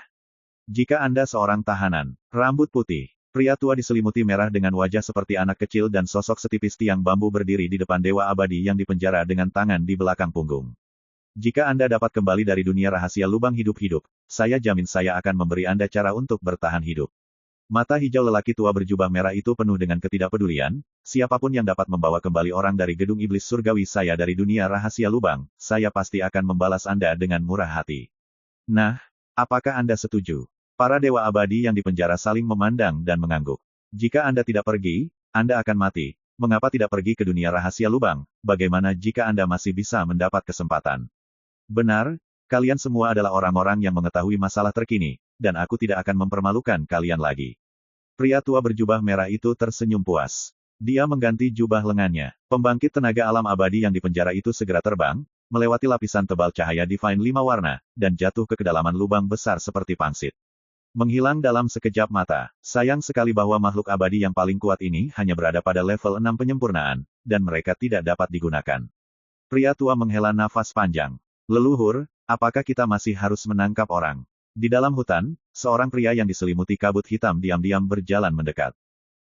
Jika Anda seorang tahanan, rambut putih, pria tua diselimuti merah dengan wajah seperti anak kecil dan sosok setipis tiang bambu berdiri di depan dewa abadi yang dipenjara dengan tangan di belakang punggung. Jika Anda dapat kembali dari dunia rahasia lubang hidup-hidup, saya jamin saya akan memberi Anda cara untuk bertahan hidup. Mata hijau lelaki tua berjubah merah itu penuh dengan ketidakpedulian, siapapun yang dapat membawa kembali orang dari gedung iblis surgawi saya dari dunia rahasia lubang, saya pasti akan membalas Anda dengan murah hati. Nah, apakah Anda setuju? Para dewa abadi yang dipenjara saling memandang dan mengangguk. Jika Anda tidak pergi, Anda akan mati. Mengapa tidak pergi ke dunia rahasia lubang? Bagaimana jika Anda masih bisa mendapat kesempatan? Benar, kalian semua adalah orang-orang yang mengetahui masalah terkini, dan aku tidak akan mempermalukan kalian lagi. Pria tua berjubah merah itu tersenyum puas. Dia mengganti jubah lengannya. Pembangkit tenaga alam abadi yang dipenjara itu segera terbang, melewati lapisan tebal cahaya Divine 5 warna, dan jatuh ke kedalaman lubang besar seperti pangsit. Menghilang dalam sekejap mata. Sayang sekali bahwa makhluk abadi yang paling kuat ini hanya berada pada level 6 penyempurnaan, dan mereka tidak dapat digunakan. Pria tua menghela nafas panjang. Leluhur, apakah kita masih harus menangkap orang? Di dalam hutan, seorang pria yang diselimuti kabut hitam diam-diam berjalan mendekat.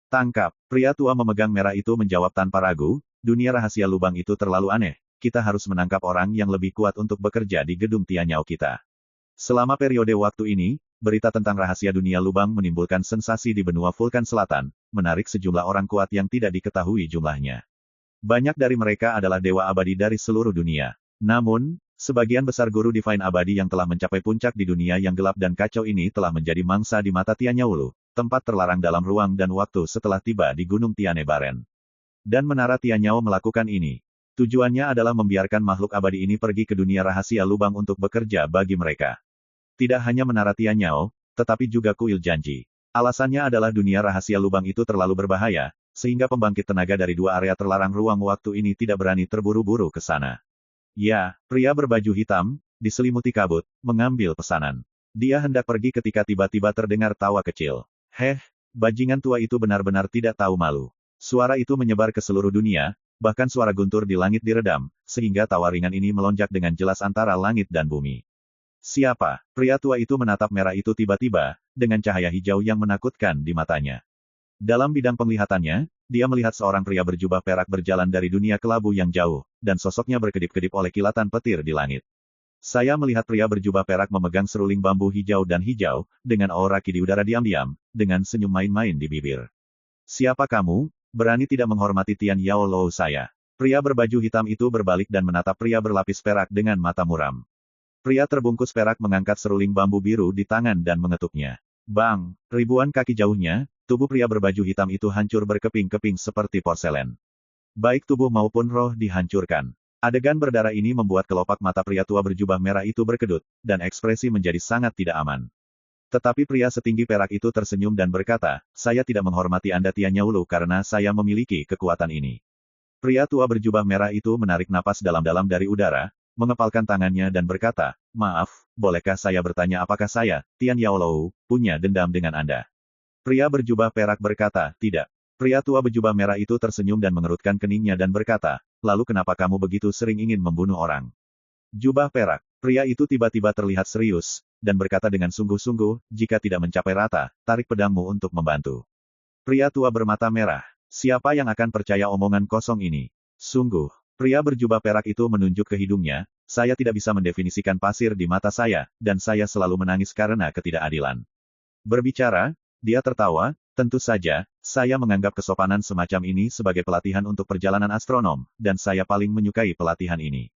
Tangkap, pria tua memegang merah itu menjawab tanpa ragu, dunia rahasia lubang itu terlalu aneh, kita harus menangkap orang yang lebih kuat untuk bekerja di gedung Tianyao kita. Selama periode waktu ini, berita tentang rahasia dunia lubang menimbulkan sensasi di benua Vulkan Selatan, menarik sejumlah orang kuat yang tidak diketahui jumlahnya. Banyak dari mereka adalah dewa abadi dari seluruh dunia. Namun, sebagian besar guru Divine abadi yang telah mencapai puncak di dunia yang gelap dan kacau ini telah menjadi mangsa di mata Tianyao, tempat terlarang dalam ruang dan waktu setelah tiba di Gunung Tiane Baren. Dan menara Tianyao melakukan ini. Tujuannya adalah membiarkan makhluk abadi ini pergi ke dunia rahasia lubang untuk bekerja bagi mereka. Tidak hanya menara Tianyao, tetapi juga kuil janji. Alasannya adalah dunia rahasia lubang itu terlalu berbahaya, sehingga pembangkit tenaga dari 2 area terlarang ruang waktu ini tidak berani terburu-buru ke sana. Ya, pria berbaju hitam, diselimuti kabut, mengambil pesanan. Dia hendak pergi ketika tiba-tiba terdengar tawa kecil. Heh, bajingan tua itu benar-benar tidak tahu malu. Suara itu menyebar ke seluruh dunia, bahkan suara guntur di langit diredam, sehingga tawa ringan ini melonjak dengan jelas antara langit dan bumi. Siapa? Pria tua itu menatap merah itu tiba-tiba, dengan cahaya hijau yang menakutkan di matanya. Dalam bidang penglihatannya, dia melihat seorang pria berjubah perak berjalan dari dunia kelabu yang jauh, dan sosoknya berkedip-kedip oleh kilatan petir di langit. Saya melihat pria berjubah perak memegang seruling bambu hijau dan hijau, dengan aura ki di udara diam-diam, dengan senyum main-main di bibir. Siapa kamu? Berani tidak menghormati Tian Yao Lou saya. Pria berbaju hitam itu berbalik dan menatap pria berlapis perak dengan mata muram. Pria terbungkus perak mengangkat seruling bambu biru di tangan dan mengetuknya. Bang! Ribuan kaki jauhnya, tubuh pria berbaju hitam itu hancur berkeping-keping seperti porselen. Baik tubuh maupun roh dihancurkan. Adegan berdarah ini membuat kelopak mata pria tua berjubah merah itu berkedut, dan ekspresi menjadi sangat tidak aman. Tetapi pria setinggi perak itu tersenyum dan berkata, saya tidak menghormati Anda Tianyao karena saya memiliki kekuatan ini. Pria tua berjubah merah itu menarik napas dalam-dalam dari udara, mengepalkan tangannya dan berkata, maaf, bolehkah saya bertanya apakah saya, Tianyao, punya dendam dengan Anda? Pria berjubah perak berkata, tidak. Pria tua berjubah merah itu tersenyum dan mengerutkan keningnya dan berkata, lalu kenapa kamu begitu sering ingin membunuh orang? Jubah perak. Pria itu tiba-tiba terlihat serius, dan berkata dengan sungguh-sungguh, jika tidak mencapai rata, tarik pedangmu untuk membantu. Pria tua bermata merah. Siapa yang akan percaya omongan kosong ini? Sungguh. Pria berjubah perak itu menunjuk ke hidungnya, saya tidak bisa mendefinisikan pasir di mata saya, dan saya selalu menangis karena ketidakadilan. Berbicara, dia tertawa, tentu saja, saya menganggap kesopanan semacam ini sebagai pelatihan untuk perjalanan astronom, dan saya paling menyukai pelatihan ini.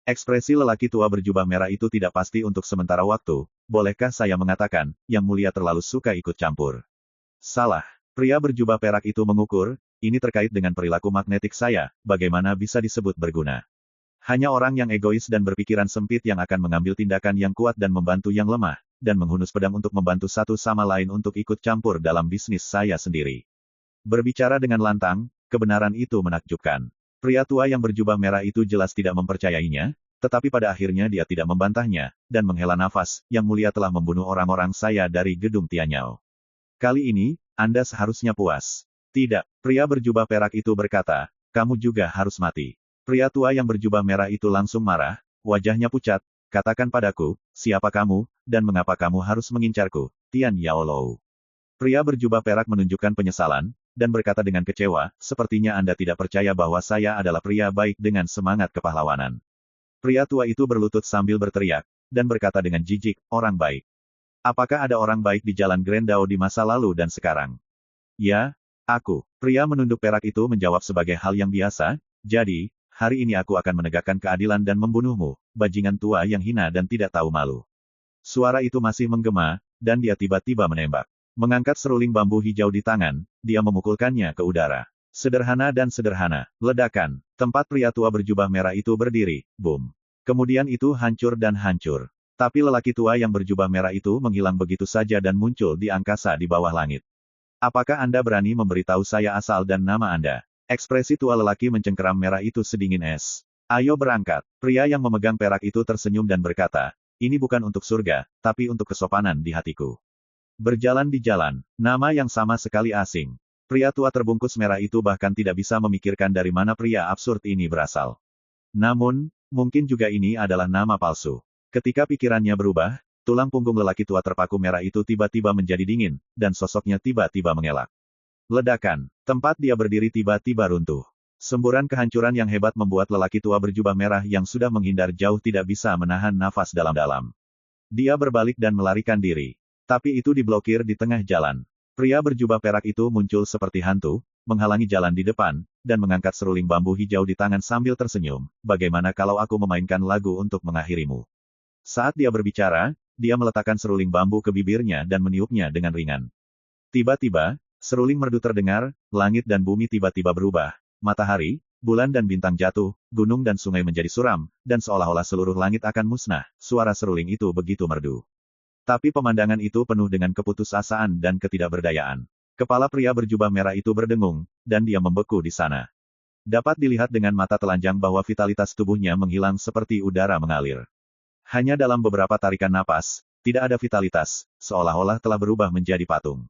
Ekspresi lelaki tua berjubah merah itu tidak pasti untuk sementara waktu, bolehkah saya mengatakan, yang mulia terlalu suka ikut campur. Salah. Pria berjubah perak itu mengukur, ini terkait dengan perilaku magnetik saya, bagaimana bisa disebut berguna. Hanya orang yang egois dan berpikiran sempit yang akan mengambil tindakan yang kuat dan membantu yang lemah, dan menghunus pedang untuk membantu satu sama lain untuk ikut campur dalam bisnis saya sendiri. Berbicara dengan lantang, kebenaran itu menakjubkan. Pria tua yang berjubah merah itu jelas tidak mempercayainya, tetapi pada akhirnya dia tidak membantahnya, dan menghela nafas, Yang Mulia telah membunuh orang-orang saya dari gedung Tianyao. Kali ini, Anda seharusnya puas. Tidak, pria berjubah perak itu berkata, kamu juga harus mati. Pria tua yang berjubah merah itu langsung marah, wajahnya pucat, katakan padaku, siapa kamu, dan mengapa kamu harus mengincarku, Tian Yaolou. Pria berjubah perak menunjukkan penyesalan, dan berkata dengan kecewa, sepertinya Anda tidak percaya bahwa saya adalah pria baik dengan semangat kepahlawanan. Pria tua itu berlutut sambil berteriak, dan berkata dengan jijik, orang baik. Apakah ada orang baik di jalan Grandao di masa lalu dan sekarang? Ya, aku. Pria menunduk perak itu menjawab sebagai hal yang biasa, jadi, hari ini aku akan menegakkan keadilan dan membunuhmu, bajingan tua yang hina dan tidak tahu malu. Suara itu masih menggema, dan dia tiba-tiba menembak. Mengangkat seruling bambu hijau di tangan, dia memukulkannya ke udara. Sederhana dan sederhana. Ledakan. Tempat pria tua berjubah merah itu berdiri. Boom. Kemudian itu hancur dan hancur. Tapi lelaki tua yang berjubah merah itu menghilang begitu saja dan muncul di angkasa di bawah langit. Apakah Anda berani memberitahu saya asal dan nama Anda? Ekspresi tua lelaki mencengkeram merah itu sedingin es. Ayo berangkat. Pria yang memegang perak itu tersenyum dan berkata, ini bukan untuk surga, tapi untuk kesopanan di hatiku. Berjalan di jalan, nama yang sama sekali asing. Pria tua terbungkus merah itu bahkan tidak bisa memikirkan dari mana pria absurd ini berasal. Namun, mungkin juga ini adalah nama palsu. Ketika pikirannya berubah, tulang punggung lelaki tua terpaku merah itu tiba-tiba menjadi dingin, dan sosoknya tiba-tiba mengelak. Ledakan, tempat dia berdiri tiba-tiba runtuh. Semburan kehancuran yang hebat membuat lelaki tua berjubah merah yang sudah menghindar jauh tidak bisa menahan nafas dalam-dalam. Dia berbalik dan melarikan diri. Tapi itu diblokir di tengah jalan. Pria berjubah perak itu muncul seperti hantu, menghalangi jalan di depan, dan mengangkat seruling bambu hijau di tangan sambil tersenyum. Bagaimana kalau aku memainkan lagu untuk mengakhirimu? Saat dia berbicara, dia meletakkan seruling bambu ke bibirnya dan meniupnya dengan ringan. Tiba-tiba, seruling merdu terdengar, langit dan bumi tiba-tiba berubah. Matahari, bulan dan bintang jatuh, gunung dan sungai menjadi suram, dan seolah-olah seluruh langit akan musnah. Suara seruling itu begitu merdu. Tapi pemandangan itu penuh dengan keputusasaan dan ketidakberdayaan. Kepala pria berjubah merah itu berdengung, dan dia membeku di sana. Dapat dilihat dengan mata telanjang bahwa vitalitas tubuhnya menghilang seperti udara mengalir. Hanya dalam beberapa tarikan napas, tidak ada vitalitas, seolah-olah telah berubah menjadi patung.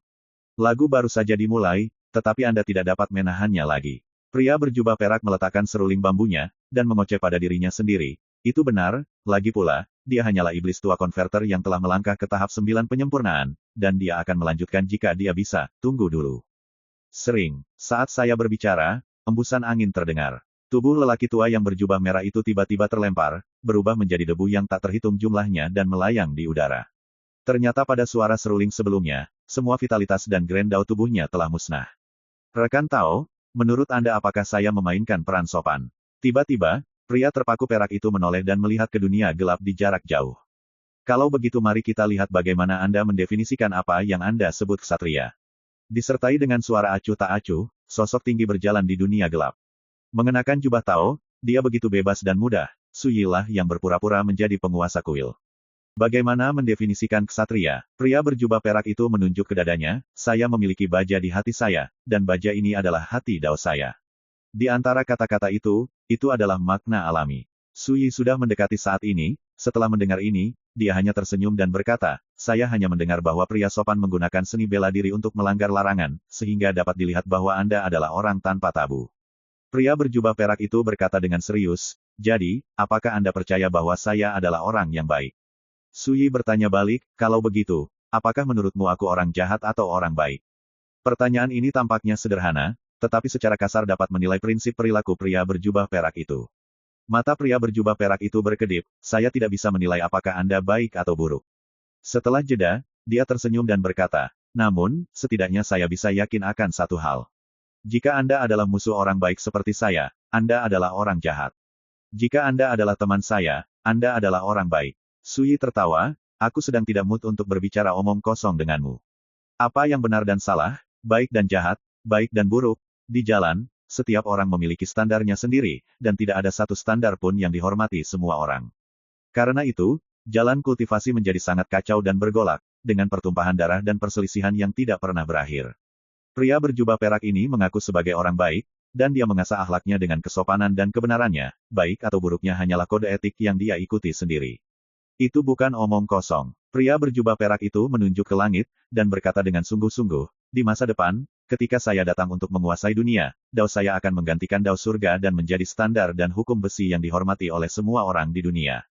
Lagu baru saja dimulai, tetapi Anda tidak dapat menahannya lagi. Pria berjubah perak meletakkan seruling bambunya, dan mengoceh pada dirinya sendiri. Itu benar, lagi pula, dia hanyalah iblis tua konverter yang telah melangkah ke tahap 9 penyempurnaan, dan dia akan melanjutkan jika dia bisa, tunggu dulu. Sering, saat saya berbicara, embusan angin terdengar. Tubuh lelaki tua yang berjubah merah itu tiba-tiba terlempar, berubah menjadi debu yang tak terhitung jumlahnya dan melayang di udara. Ternyata pada suara seruling sebelumnya, semua vitalitas dan Grandao tubuhnya telah musnah. Rekan Tao, menurut Anda apakah saya memainkan peran sopan? Tiba-tiba, pria terpaku perak itu menoleh dan melihat ke dunia gelap di jarak jauh. Kalau begitu mari kita lihat bagaimana Anda mendefinisikan apa yang Anda sebut ksatria. Disertai dengan suara acuh tak acuh, sosok tinggi berjalan di dunia gelap. Mengenakan jubah Tao, dia begitu bebas dan mudah, Suyilah yang berpura-pura menjadi penguasa kuil. Bagaimana mendefinisikan ksatria? Pria berjubah perak itu menunjuk ke dadanya, saya memiliki baja di hati saya, dan baja ini adalah hati Dao saya. Di antara kata-kata itu adalah makna alami. Suyi sudah mendekati saat ini, setelah mendengar ini, dia hanya tersenyum dan berkata, saya hanya mendengar bahwa pria sopan menggunakan seni bela diri untuk melanggar larangan, sehingga dapat dilihat bahwa Anda adalah orang tanpa tabu. Pria berjubah perak itu berkata dengan serius, jadi, apakah Anda percaya bahwa saya adalah orang yang baik? Suyi bertanya balik, kalau begitu, apakah menurutmu aku orang jahat atau orang baik? Pertanyaan ini tampaknya sederhana, tetapi secara kasar dapat menilai prinsip perilaku pria berjubah perak itu. Mata pria berjubah perak itu berkedip, saya tidak bisa menilai apakah Anda baik atau buruk. Setelah jeda, dia tersenyum dan berkata, namun, setidaknya saya bisa yakin akan satu hal. Jika Anda adalah musuh orang baik seperti saya, Anda adalah orang jahat. Jika Anda adalah teman saya, Anda adalah orang baik. Suyi tertawa, aku sedang tidak mood untuk berbicara omong kosong denganmu. Apa yang benar dan salah, baik dan jahat, baik dan buruk, di jalan, setiap orang memiliki standarnya sendiri, dan tidak ada satu standar pun yang dihormati semua orang. Karena itu, jalan kultivasi menjadi sangat kacau dan bergolak, dengan pertumpahan darah dan perselisihan yang tidak pernah berakhir. Pria berjubah perak ini mengaku sebagai orang baik, dan dia mengasah akhlaknya dengan kesopanan dan kebenarannya, baik atau buruknya hanyalah kode etik yang dia ikuti sendiri. Itu bukan omong kosong. Pria berjubah perak itu menunjuk ke langit, dan berkata dengan sungguh-sungguh, di masa depan, ketika saya datang untuk menguasai dunia, dao saya akan menggantikan dao surga dan menjadi standar dan hukum besi yang dihormati oleh semua orang di dunia.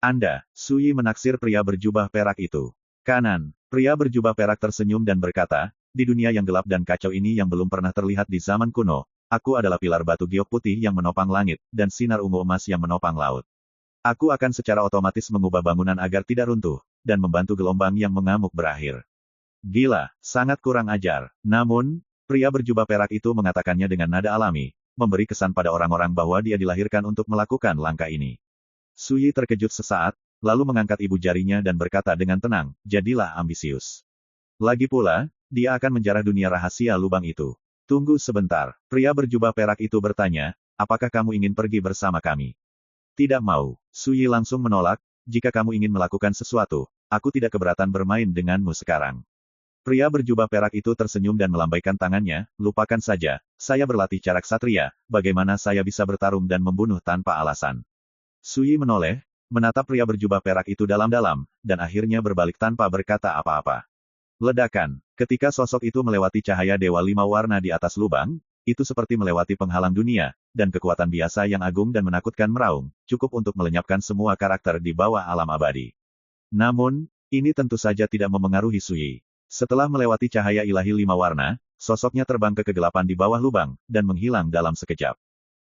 Anda, Suyi menaksir pria berjubah perak itu. Kanan, pria berjubah perak tersenyum dan berkata, di dunia yang gelap dan kacau ini yang belum pernah terlihat di zaman kuno, aku adalah pilar batu giok putih yang menopang langit, dan sinar ungu emas yang menopang laut. Aku akan secara otomatis mengubah bangunan agar tidak runtuh, dan membantu gelombang yang mengamuk berakhir. Gila, sangat kurang ajar. Namun, pria berjubah perak itu mengatakannya dengan nada alami, memberi kesan pada orang-orang bahwa dia dilahirkan untuk melakukan langkah ini. Suyi terkejut sesaat, lalu mengangkat ibu jarinya dan berkata dengan tenang, jadilah ambisius. Lagi pula, dia akan menjarah dunia rahasia lubang itu. Tunggu sebentar, pria berjubah perak itu bertanya, apakah kamu ingin pergi bersama kami? Tidak mau. Suyi langsung menolak, jika kamu ingin melakukan sesuatu, aku tidak keberatan bermain denganmu sekarang. Pria berjubah perak itu tersenyum dan melambaikan tangannya, lupakan saja, saya berlatih cara ksatria, bagaimana saya bisa bertarung dan membunuh tanpa alasan. Suyi menoleh, menatap pria berjubah perak itu dalam-dalam, dan akhirnya berbalik tanpa berkata apa-apa. Ledakan. Ketika sosok itu melewati cahaya dewa 5 warna di atas lubang, itu seperti melewati penghalang dunia, dan kekuatan biasa yang agung dan menakutkan meraung, cukup untuk melenyapkan semua karakter di bawah alam abadi. Namun, ini tentu saja tidak memengaruhi Suyi. Setelah melewati cahaya ilahi 5 warna, sosoknya terbang ke kegelapan di bawah lubang, dan menghilang dalam sekejap.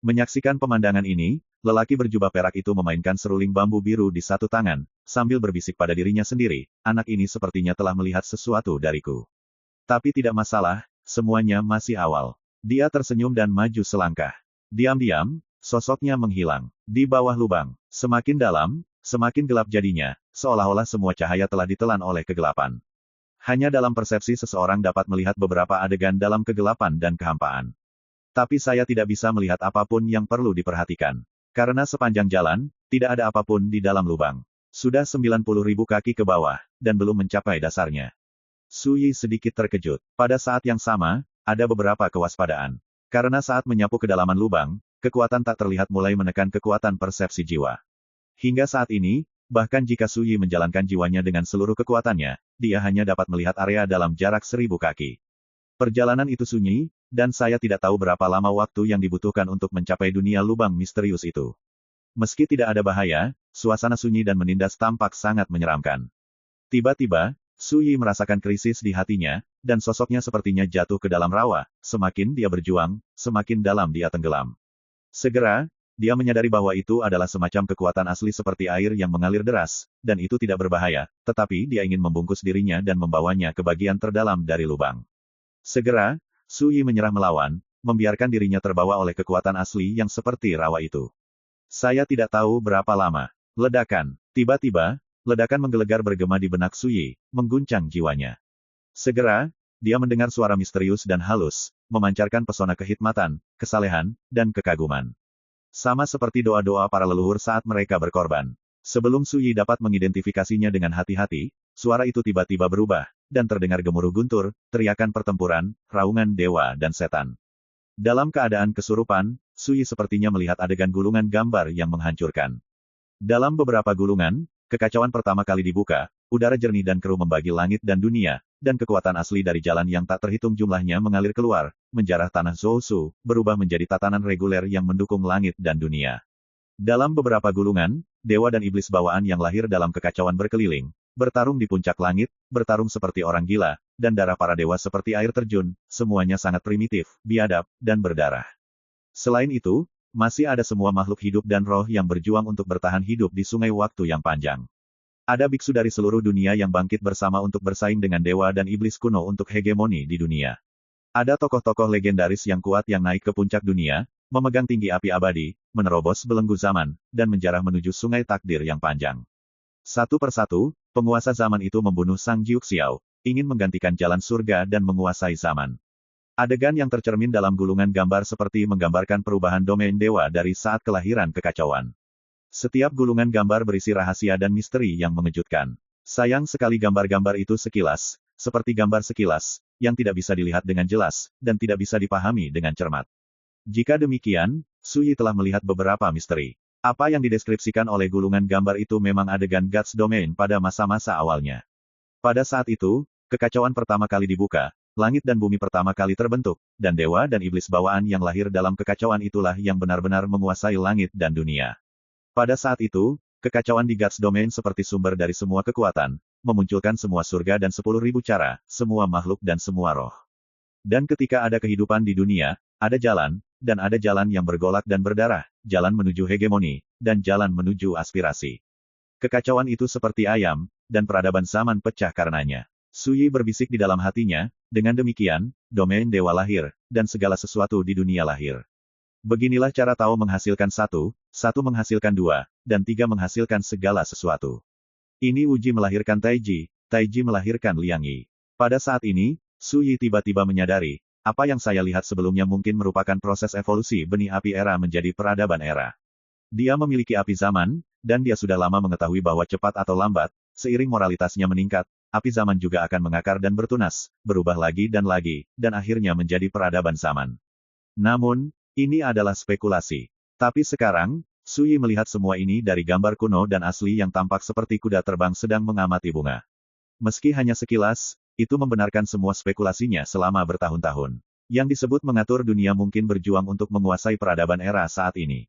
Menyaksikan pemandangan ini, lelaki berjubah perak itu memainkan seruling bambu biru di satu tangan, sambil berbisik pada dirinya sendiri, anak ini sepertinya telah melihat sesuatu dariku. Tapi tidak masalah, semuanya masih awal. Dia tersenyum dan maju selangkah. Diam-diam, sosoknya menghilang. Di bawah lubang, semakin dalam, semakin gelap jadinya, seolah-olah semua cahaya telah ditelan oleh kegelapan. Hanya dalam persepsi seseorang dapat melihat beberapa adegan dalam kegelapan dan kehampaan. Tapi saya tidak bisa melihat apapun yang perlu diperhatikan. Karena sepanjang jalan, tidak ada apapun di dalam lubang. Sudah 90.000 kaki ke bawah, dan belum mencapai dasarnya. Suyi sedikit terkejut. Pada saat yang sama, ada beberapa kewaspadaan. Karena saat menyapu kedalaman lubang, kekuatan tak terlihat mulai menekan kekuatan persepsi jiwa. Hingga saat ini, bahkan jika Suyi menjalankan jiwanya dengan seluruh kekuatannya, dia hanya dapat melihat area dalam jarak 1000 kaki. Perjalanan itu sunyi, dan saya tidak tahu berapa lama waktu yang dibutuhkan untuk mencapai dunia lubang misterius itu. Meski tidak ada bahaya, suasana sunyi dan menindas tampak sangat menyeramkan. Tiba-tiba, Suyi merasakan krisis di hatinya, dan sosoknya sepertinya jatuh ke dalam rawa, semakin dia berjuang, semakin dalam dia tenggelam. Segera, dia menyadari bahwa itu adalah semacam kekuatan asli seperti air yang mengalir deras, dan itu tidak berbahaya, tetapi dia ingin membungkus dirinya dan membawanya ke bagian terdalam dari lubang. Segera, Suyi menyerah melawan, membiarkan dirinya terbawa oleh kekuatan asli yang seperti rawa itu. Saya tidak tahu berapa lama. Ledakan. Tiba-tiba, ledakan menggelegar bergema di benak Suyi, mengguncang jiwanya. Segera, dia mendengar suara misterius dan halus, memancarkan pesona kehikmatan, kesalehan, dan kekaguman. Sama seperti doa-doa para leluhur saat mereka berkorban. Sebelum Suyi dapat mengidentifikasinya dengan hati-hati, suara itu tiba-tiba berubah, dan terdengar gemuruh guntur, teriakan pertempuran, raungan dewa dan setan. Dalam keadaan kesurupan, Suyi sepertinya melihat adegan gulungan gambar yang menghancurkan. Dalam beberapa gulungan, kekacauan pertama kali dibuka, udara jernih dan keruh membagi langit dan dunia, dan kekuatan asli dari jalan yang tak terhitung jumlahnya mengalir keluar, menjarah tanah Zhousu, berubah menjadi tatanan reguler yang mendukung langit dan dunia. Dalam beberapa gulungan, dewa dan iblis bawaan yang lahir dalam kekacauan berkeliling, bertarung di puncak langit, bertarung seperti orang gila, dan darah para dewa seperti air terjun, semuanya sangat primitif, biadab, dan berdarah. Selain itu, masih ada semua makhluk hidup dan roh yang berjuang untuk bertahan hidup di sungai waktu yang panjang. Ada biksu dari seluruh dunia yang bangkit bersama untuk bersaing dengan dewa dan iblis kuno untuk hegemoni di dunia. Ada tokoh-tokoh legendaris yang kuat yang naik ke puncak dunia, memegang tinggi api abadi, menerobos belenggu zaman, dan menjarah menuju sungai takdir yang panjang. Satu persatu, penguasa zaman itu membunuh Sang Jiuxiao, ingin menggantikan jalan surga dan menguasai zaman. Adegan yang tercermin dalam gulungan gambar seperti menggambarkan perubahan domain dewa dari saat kelahiran kekacauan. Setiap gulungan gambar berisi rahasia dan misteri yang mengejutkan. Sayang sekali gambar-gambar itu sekilas, seperti gambar sekilas, yang tidak bisa dilihat dengan jelas, dan tidak bisa dipahami dengan cermat. Jika demikian, Suyi telah melihat beberapa misteri. Apa yang dideskripsikan oleh gulungan gambar itu memang adegan Guts Domain pada masa-masa awalnya. Pada saat itu, kekacauan pertama kali dibuka, langit dan bumi pertama kali terbentuk, dan dewa dan iblis bawaan yang lahir dalam kekacauan itulah yang benar-benar menguasai langit dan dunia. Pada saat itu, kekacauan di Guts Domain seperti sumber dari semua kekuatan, memunculkan semua surga dan 10.000 cara, semua makhluk dan semua roh. Dan ketika ada kehidupan di dunia, ada jalan, dan ada jalan yang bergolak dan berdarah, jalan menuju hegemoni, dan jalan menuju aspirasi. Kekacauan itu seperti ayam, dan peradaban zaman pecah karenanya. Suyi berbisik di dalam hatinya, dengan demikian, domain dewa lahir, dan segala sesuatu di dunia lahir. Beginilah cara Tao menghasilkan satu, satu menghasilkan dua, dan tiga menghasilkan segala sesuatu. Ini Wuji melahirkan Taiji, Taiji melahirkan Liangyi. Pada saat ini, Suyi tiba-tiba menyadari, apa yang saya lihat sebelumnya mungkin merupakan proses evolusi benih api era menjadi peradaban era. Dia memiliki api zaman, dan dia sudah lama mengetahui bahwa cepat atau lambat, seiring moralitasnya meningkat, api zaman juga akan mengakar dan bertunas, berubah lagi, dan akhirnya menjadi peradaban zaman. Namun, ini adalah spekulasi. Tapi sekarang, Suyi melihat semua ini dari gambar kuno dan asli yang tampak seperti kuda terbang sedang mengamati bunga. Meski hanya sekilas, itu membenarkan semua spekulasinya selama bertahun-tahun. Yang disebut mengatur dunia mungkin berjuang untuk menguasai peradaban era saat ini.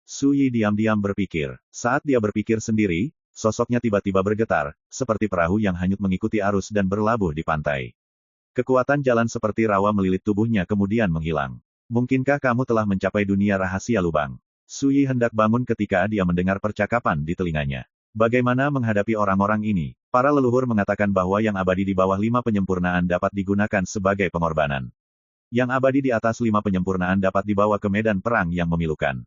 Suyi diam-diam berpikir. Saat dia berpikir sendiri, sosoknya tiba-tiba bergetar, seperti perahu yang hanyut mengikuti arus dan berlabuh di pantai. Kekuatan jalan seperti rawa melilit tubuhnya kemudian menghilang. Mungkinkah kamu telah mencapai dunia rahasia lubang? Suyi hendak bangun ketika dia mendengar percakapan di telinganya. Bagaimana menghadapi orang-orang ini? Para leluhur mengatakan bahwa yang abadi di bawah 5 penyempurnaan dapat digunakan sebagai pengorbanan. Yang abadi di atas 5 penyempurnaan dapat dibawa ke medan perang yang memilukan.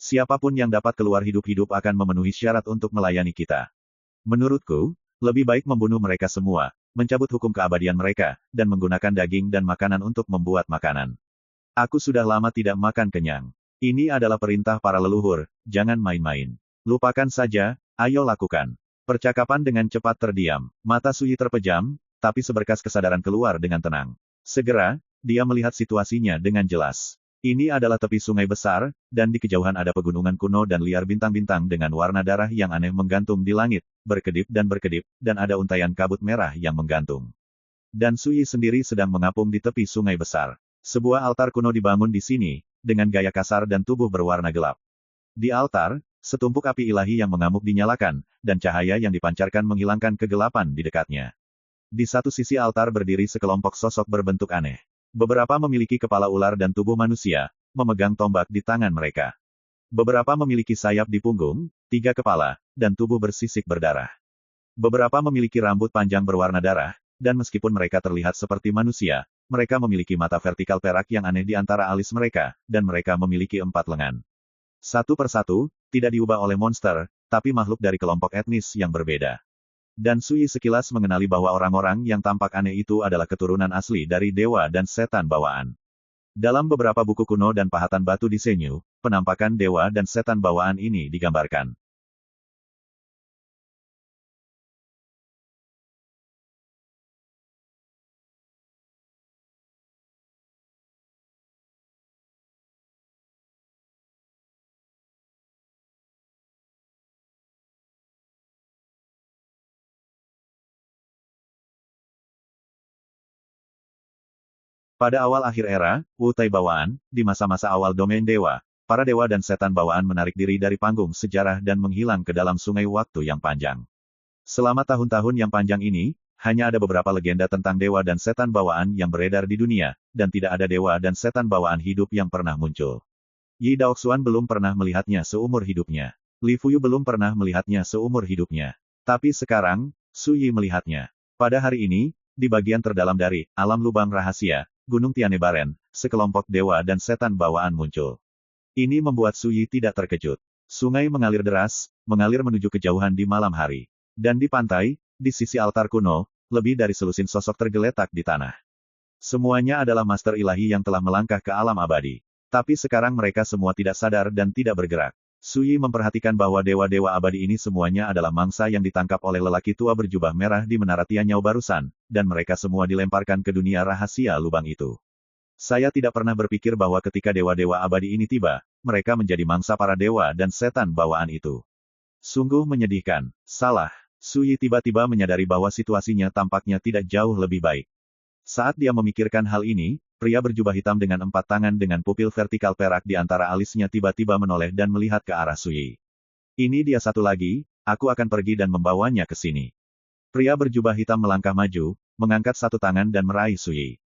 Siapapun yang dapat keluar hidup-hidup akan memenuhi syarat untuk melayani kita. Menurutku, lebih baik membunuh mereka semua, mencabut hukum keabadian mereka, dan menggunakan daging dan makanan untuk membuat makanan. Aku sudah lama tidak makan kenyang. Ini adalah perintah para leluhur, jangan main-main. Lupakan saja, ayo lakukan. Percakapan dengan cepat terdiam. Mata Suyi terpejam, tapi seberkas kesadaran keluar dengan tenang. Segera, dia melihat situasinya dengan jelas. Ini adalah tepi sungai besar, dan di kejauhan ada pegunungan kuno dan liar bintang-bintang dengan warna darah yang aneh menggantung di langit, berkedip, dan ada untaian kabut merah yang menggantung. Dan Suyi sendiri sedang mengapung di tepi sungai besar. Sebuah altar kuno dibangun di sini, dengan gaya kasar dan tubuh berwarna gelap. Di altar, setumpuk api ilahi yang mengamuk dinyalakan, dan cahaya yang dipancarkan menghilangkan kegelapan di dekatnya. Di satu sisi altar berdiri sekelompok sosok berbentuk aneh. Beberapa memiliki kepala ular dan tubuh manusia, memegang tombak di tangan mereka. Beberapa memiliki sayap di punggung, 3 kepala, dan tubuh bersisik berdarah. Beberapa memiliki rambut panjang berwarna darah, dan meskipun mereka terlihat seperti manusia, mereka memiliki mata vertikal perak yang aneh di antara alis mereka, dan mereka memiliki 4 lengan. Satu persatu, tidak diubah oleh monster, tapi makhluk dari kelompok etnis yang berbeda. Dan Suyi sekilas mengenali bahwa orang-orang yang tampak aneh itu adalah keturunan asli dari dewa dan setan bawaan. Dalam beberapa buku kuno dan pahatan batu di Senyu, penampakan dewa dan setan bawaan ini digambarkan. Pada awal akhir era, Wutai bawaan, di masa-masa awal domain dewa, para dewa dan setan bawaan menarik diri dari panggung sejarah dan menghilang ke dalam sungai waktu yang panjang. Selama tahun-tahun yang panjang ini, hanya ada beberapa legenda tentang dewa dan setan bawaan yang beredar di dunia, dan tidak ada dewa dan setan bawaan hidup yang pernah muncul. Yi Daoxuan belum pernah melihatnya seumur hidupnya. Li Fuyu belum pernah melihatnya seumur hidupnya. Tapi sekarang, Suyi melihatnya. Pada hari ini, di bagian terdalam dari alam lubang rahasia, Gunung Tianebaren, sekelompok dewa dan setan bawaan muncul. Ini membuat Suyi tidak terkejut. Sungai mengalir deras, mengalir menuju kejauhan di malam hari. Dan di pantai, di sisi altar kuno, lebih dari selusin sosok tergeletak di tanah. Semuanya adalah master ilahi yang telah melangkah ke alam abadi. Tapi sekarang mereka semua tidak sadar dan tidak bergerak. Suyi memperhatikan bahwa dewa-dewa abadi ini semuanya adalah mangsa yang ditangkap oleh lelaki tua berjubah merah di Menara Tianyao barusan, dan mereka semua dilemparkan ke dunia rahasia lubang itu. Saya tidak pernah berpikir bahwa ketika dewa-dewa abadi ini tiba, mereka menjadi mangsa para dewa dan setan bawaan itu. Sungguh menyedihkan. Salah. Suyi tiba-tiba menyadari bahwa situasinya tampaknya tidak jauh lebih baik. Saat dia memikirkan hal ini, pria berjubah hitam dengan 4 tangan dengan pupil vertikal perak di antara alisnya tiba-tiba menoleh dan melihat ke arah Suyi. Ini dia satu lagi, aku akan pergi dan membawanya ke sini. Pria berjubah hitam melangkah maju, mengangkat satu tangan dan meraih Suyi.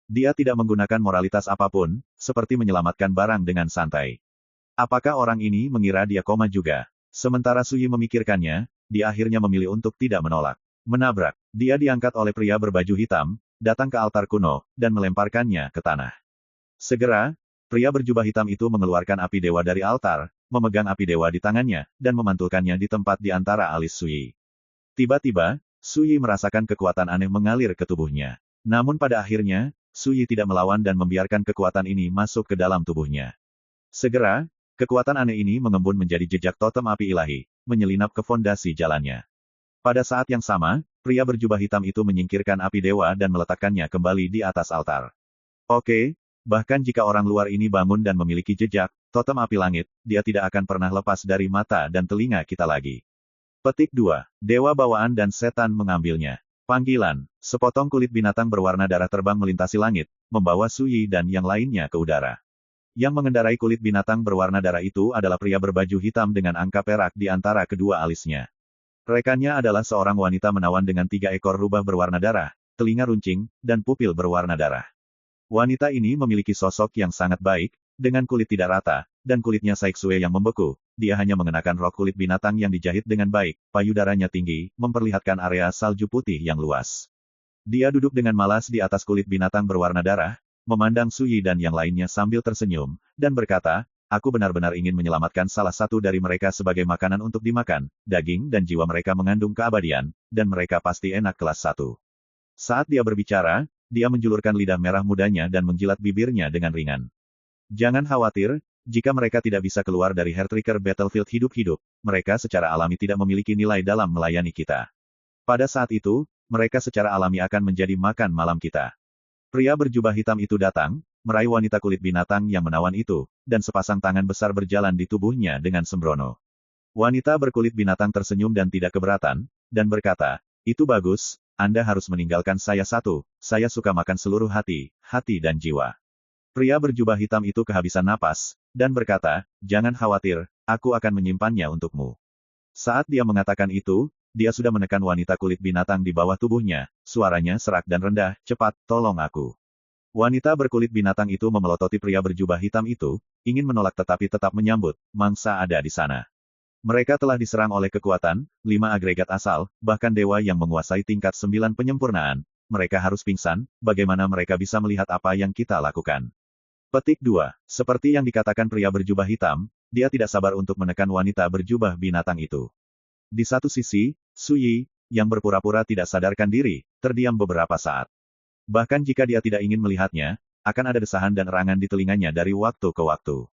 Dia tidak menggunakan moralitas apapun, seperti menyelamatkan barang dengan santai. Apakah orang ini mengira dia koma juga? Sementara Suyi memikirkannya, dia akhirnya memilih untuk tidak menolak. Menabrak. Dia diangkat oleh pria berbaju hitam, datang ke altar kuno, dan melemparkannya ke tanah. Segera, pria berjubah hitam itu mengeluarkan api dewa dari altar, memegang api dewa di tangannya, dan memantulkannya di tempat di antara alis Suyi. Tiba-tiba, Suyi merasakan kekuatan aneh mengalir ke tubuhnya. Namun pada akhirnya, Suyi tidak melawan dan membiarkan kekuatan ini masuk ke dalam tubuhnya. Segera, kekuatan aneh ini mengembun menjadi jejak totem api ilahi, menyelinap ke fondasi jalannya. Pada saat yang sama, pria berjubah hitam itu menyingkirkan api dewa dan meletakkannya kembali di atas altar. Oke, bahkan jika orang luar ini bangun dan memiliki jejak, totem api langit, dia tidak akan pernah lepas dari mata dan telinga kita lagi. Petik 2. Dewa bawaan dan setan mengambilnya. Panggilan. Sepotong kulit binatang berwarna darah terbang melintasi langit, membawa Suyi dan yang lainnya ke udara. Yang mengendarai kulit binatang berwarna darah itu adalah pria berbaju hitam dengan angka perak di antara kedua alisnya. Rekannya adalah seorang wanita menawan dengan 3 ekor rubah berwarna darah, telinga runcing, dan pupil berwarna darah. Wanita ini memiliki sosok yang sangat baik, dengan kulit tidak rata, dan kulitnya saiksue yang membeku. Dia hanya mengenakan rok kulit binatang yang dijahit dengan baik, payudaranya tinggi, memperlihatkan area salju putih yang luas. Dia duduk dengan malas di atas kulit binatang berwarna darah, memandang Suyi dan yang lainnya sambil tersenyum, dan berkata, aku benar-benar ingin menyelamatkan salah satu dari mereka sebagai makanan untuk dimakan, daging dan jiwa mereka mengandung keabadian, dan mereka pasti enak kelas 1. Saat dia berbicara, dia menjulurkan lidah merah mudanya dan menjilat bibirnya dengan ringan. Jangan khawatir, jika mereka tidak bisa keluar dari Heartbreaker Battlefield hidup-hidup, mereka secara alami tidak memiliki nilai dalam melayani kita. Pada saat itu, mereka secara alami akan menjadi makan malam kita. Pria berjubah hitam itu datang, meraih wanita kulit binatang yang menawan itu, dan sepasang tangan besar berjalan di tubuhnya dengan sembrono. Wanita berkulit binatang tersenyum dan tidak keberatan, dan berkata, itu bagus, Anda harus meninggalkan saya satu, saya suka makan seluruh hati, hati dan jiwa. Pria berjubah hitam itu kehabisan napas, dan berkata, jangan khawatir, aku akan menyimpannya untukmu. Saat dia mengatakan itu, dia sudah menekan wanita kulit binatang di bawah tubuhnya, suaranya serak dan rendah, cepat, tolong aku. Wanita berkulit binatang itu memelototi pria berjubah hitam itu, ingin menolak tetapi tetap menyambut, mangsa ada di sana. Mereka telah diserang oleh kekuatan, 5 agregat asal, bahkan dewa yang menguasai tingkat 9 penyempurnaan. Mereka harus pingsan, bagaimana mereka bisa melihat apa yang kita lakukan. Petik 2. Seperti yang dikatakan pria berjubah hitam, dia tidak sabar untuk menekan wanita berjubah binatang itu. Di satu sisi, Suyi, yang berpura-pura tidak sadarkan diri, terdiam beberapa saat. Bahkan jika dia tidak ingin melihatnya, akan ada desahan dan erangan di telinganya dari waktu ke waktu.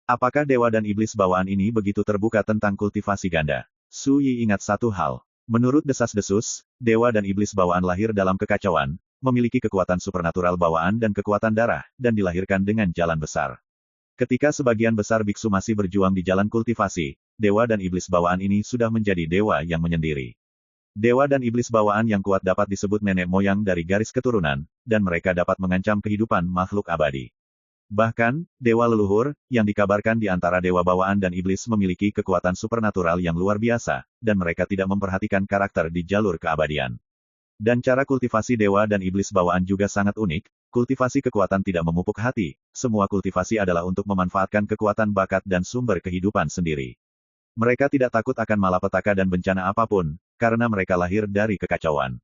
Apakah dewa dan iblis bawaan ini begitu terbuka tentang kultivasi ganda? Suyi ingat satu hal. Menurut desas-desus, dewa dan iblis bawaan lahir dalam kekacauan, memiliki kekuatan supernatural bawaan dan kekuatan darah, dan dilahirkan dengan jalan besar. Ketika sebagian besar biksu masih berjuang di jalan kultivasi, dewa dan iblis bawaan ini sudah menjadi dewa yang menyendiri. Dewa dan iblis bawaan yang kuat dapat disebut nenek moyang dari garis keturunan, dan mereka dapat mengancam kehidupan makhluk abadi. Bahkan, dewa leluhur, yang dikabarkan di antara dewa bawaan dan iblis memiliki kekuatan supernatural yang luar biasa, dan mereka tidak memperhatikan karakter di jalur keabadian. Dan cara kultivasi dewa dan iblis bawaan juga sangat unik, kultivasi kekuatan tidak memupuk hati, semua kultivasi adalah untuk memanfaatkan kekuatan bakat dan sumber kehidupan sendiri. Mereka tidak takut akan malapetaka dan bencana apapun, karena mereka lahir dari kekacauan.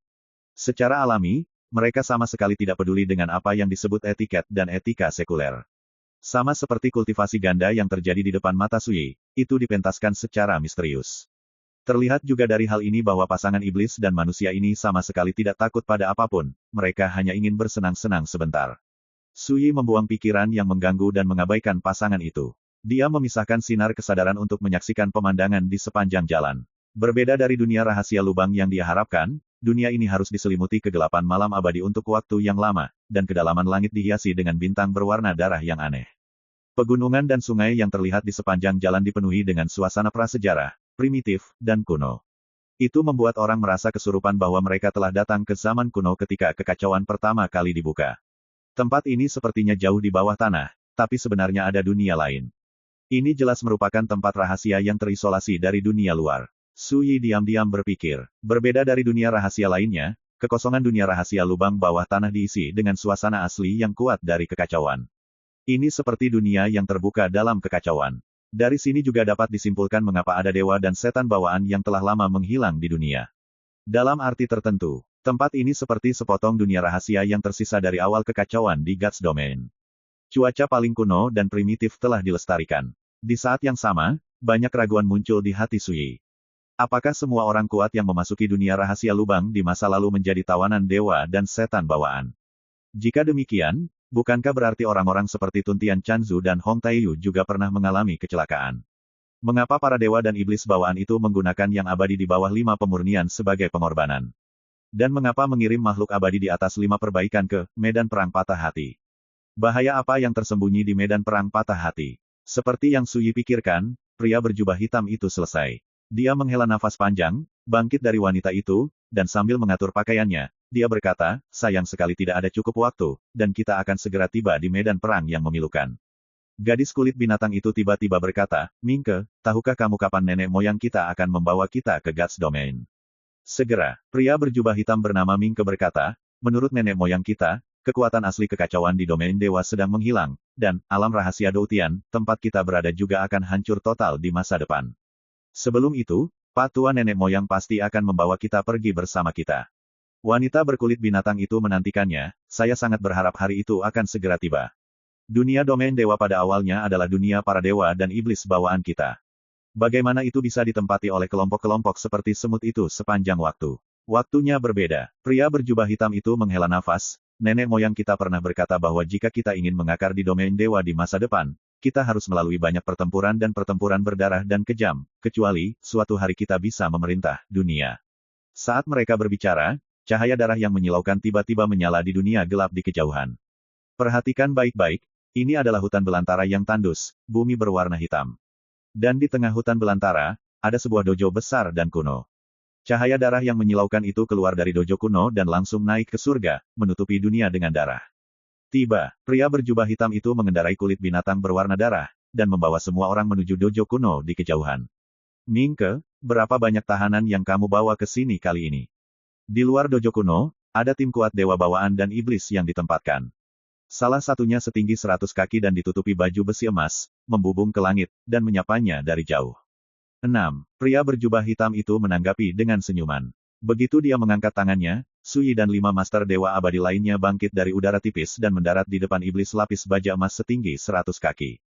Secara alami, mereka sama sekali tidak peduli dengan apa yang disebut etiket dan etika sekuler. Sama seperti kultivasi ganda yang terjadi di depan mata Suyi, itu dipentaskan secara misterius. Terlihat juga dari hal ini bahwa pasangan iblis dan manusia ini sama sekali tidak takut pada apapun, mereka hanya ingin bersenang-senang sebentar. Suyi membuang pikiran yang mengganggu dan mengabaikan pasangan itu. Dia memisahkan sinar kesadaran untuk menyaksikan pemandangan di sepanjang jalan. Berbeda dari dunia rahasia lubang yang dia harapkan, dunia ini harus diselimuti kegelapan malam abadi untuk waktu yang lama, dan kedalaman langit dihiasi dengan bintang berwarna darah yang aneh. Pegunungan dan sungai yang terlihat di sepanjang jalan dipenuhi dengan suasana prasejarah, primitif, dan kuno. Itu membuat orang merasa kesurupan bahwa mereka telah datang ke zaman kuno ketika kekacauan pertama kali dibuka. Tempat ini sepertinya jauh di bawah tanah, tapi sebenarnya ada dunia lain. Ini jelas merupakan tempat rahasia yang terisolasi dari dunia luar. Suyi diam-diam berpikir, berbeda dari dunia rahasia lainnya, kekosongan dunia rahasia lubang bawah tanah diisi dengan suasana asli yang kuat dari kekacauan. Ini seperti dunia yang terbuka dalam kekacauan. Dari sini juga dapat disimpulkan mengapa ada dewa dan setan bawaan yang telah lama menghilang di dunia. Dalam arti tertentu, tempat ini seperti sepotong dunia rahasia yang tersisa dari awal kekacauan di God's Domain. Cuaca paling kuno dan primitif telah dilestarikan. Di saat yang sama, banyak keraguan muncul di hati Suyi. Apakah semua orang kuat yang memasuki dunia rahasia lubang di masa lalu menjadi tawanan dewa dan setan bawaan? Jika demikian, bukankah berarti orang-orang seperti Tuntian Chanzu dan Hong Taiyu juga pernah mengalami kecelakaan? Mengapa para dewa dan iblis bawaan itu menggunakan yang abadi di bawah 5 pemurnian sebagai pengorbanan? Dan mengapa mengirim makhluk abadi di atas 5 perbaikan ke medan perang patah hati? Bahaya apa yang tersembunyi di medan perang patah hati? Seperti yang Suyi pikirkan, pria berjubah hitam itu selesai. Dia menghela nafas panjang, bangkit dari wanita itu, dan sambil mengatur pakaiannya, dia berkata, sayang sekali tidak ada cukup waktu, dan kita akan segera tiba di medan perang yang memilukan. Gadis kulit binatang itu tiba-tiba berkata, Mingke, tahukah kamu kapan nenek moyang kita akan membawa kita ke God's Domain? Segera, pria berjubah hitam bernama Mingke berkata, menurut nenek moyang kita, kekuatan asli kekacauan di domain dewa sedang menghilang, dan alam rahasia Doutian, tempat kita berada juga akan hancur total di masa depan. Sebelum itu, Pak Tua nenek moyang pasti akan membawa kita pergi bersama kita. Wanita berkulit binatang itu menantikannya, saya sangat berharap hari itu akan segera tiba. Dunia domain dewa pada awalnya adalah dunia para dewa dan iblis bawaan kita. Bagaimana itu bisa ditempati oleh kelompok-kelompok seperti semut itu sepanjang waktu? Waktunya berbeda. Pria berjubah hitam itu menghela nafas, nenek moyang kita pernah berkata bahwa jika kita ingin mengakar di domain dewa di masa depan, kita harus melalui banyak pertempuran dan pertempuran berdarah dan kejam, kecuali, suatu hari kita bisa memerintah dunia. Saat mereka berbicara, cahaya darah yang menyilaukan tiba-tiba menyala di dunia gelap di kejauhan. Perhatikan baik-baik, ini adalah hutan belantara yang tandus, bumi berwarna hitam. Dan di tengah hutan belantara, ada sebuah dojo besar dan kuno. Cahaya darah yang menyilaukan itu keluar dari dojo kuno dan langsung naik ke surga, menutupi dunia dengan darah. Tiba, pria berjubah hitam itu mengendarai kulit binatang berwarna darah, dan membawa semua orang menuju dojo kuno di kejauhan. Mingke, berapa banyak tahanan yang kamu bawa ke sini kali ini? Di luar dojo kuno, ada tim kuat dewa bawaan dan iblis yang ditempatkan. Salah satunya setinggi 100 kaki dan ditutupi baju besi emas, membubung ke langit, dan menyapanya dari jauh. 6. Pria berjubah hitam itu menanggapi dengan senyuman. Begitu dia mengangkat tangannya, Suyi dan 5 master dewa abadi lainnya bangkit dari udara tipis dan mendarat di depan iblis lapis baja emas setinggi 100 kaki.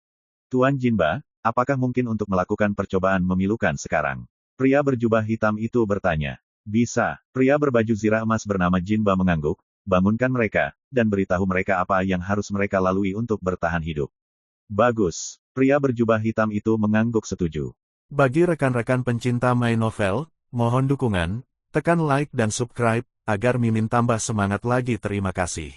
Tuan Jinba, apakah mungkin untuk melakukan percobaan memilukan sekarang? Pria berjubah hitam itu bertanya. Bisa, pria berbaju zirah emas bernama Jinba mengangguk, bangunkan mereka, dan beritahu mereka apa yang harus mereka lalui untuk bertahan hidup. Bagus, pria berjubah hitam itu mengangguk setuju. Bagi rekan-rekan pencinta My Novel, mohon dukungan, tekan like dan subscribe, agar Mimin tambah semangat lagi. Terima kasih.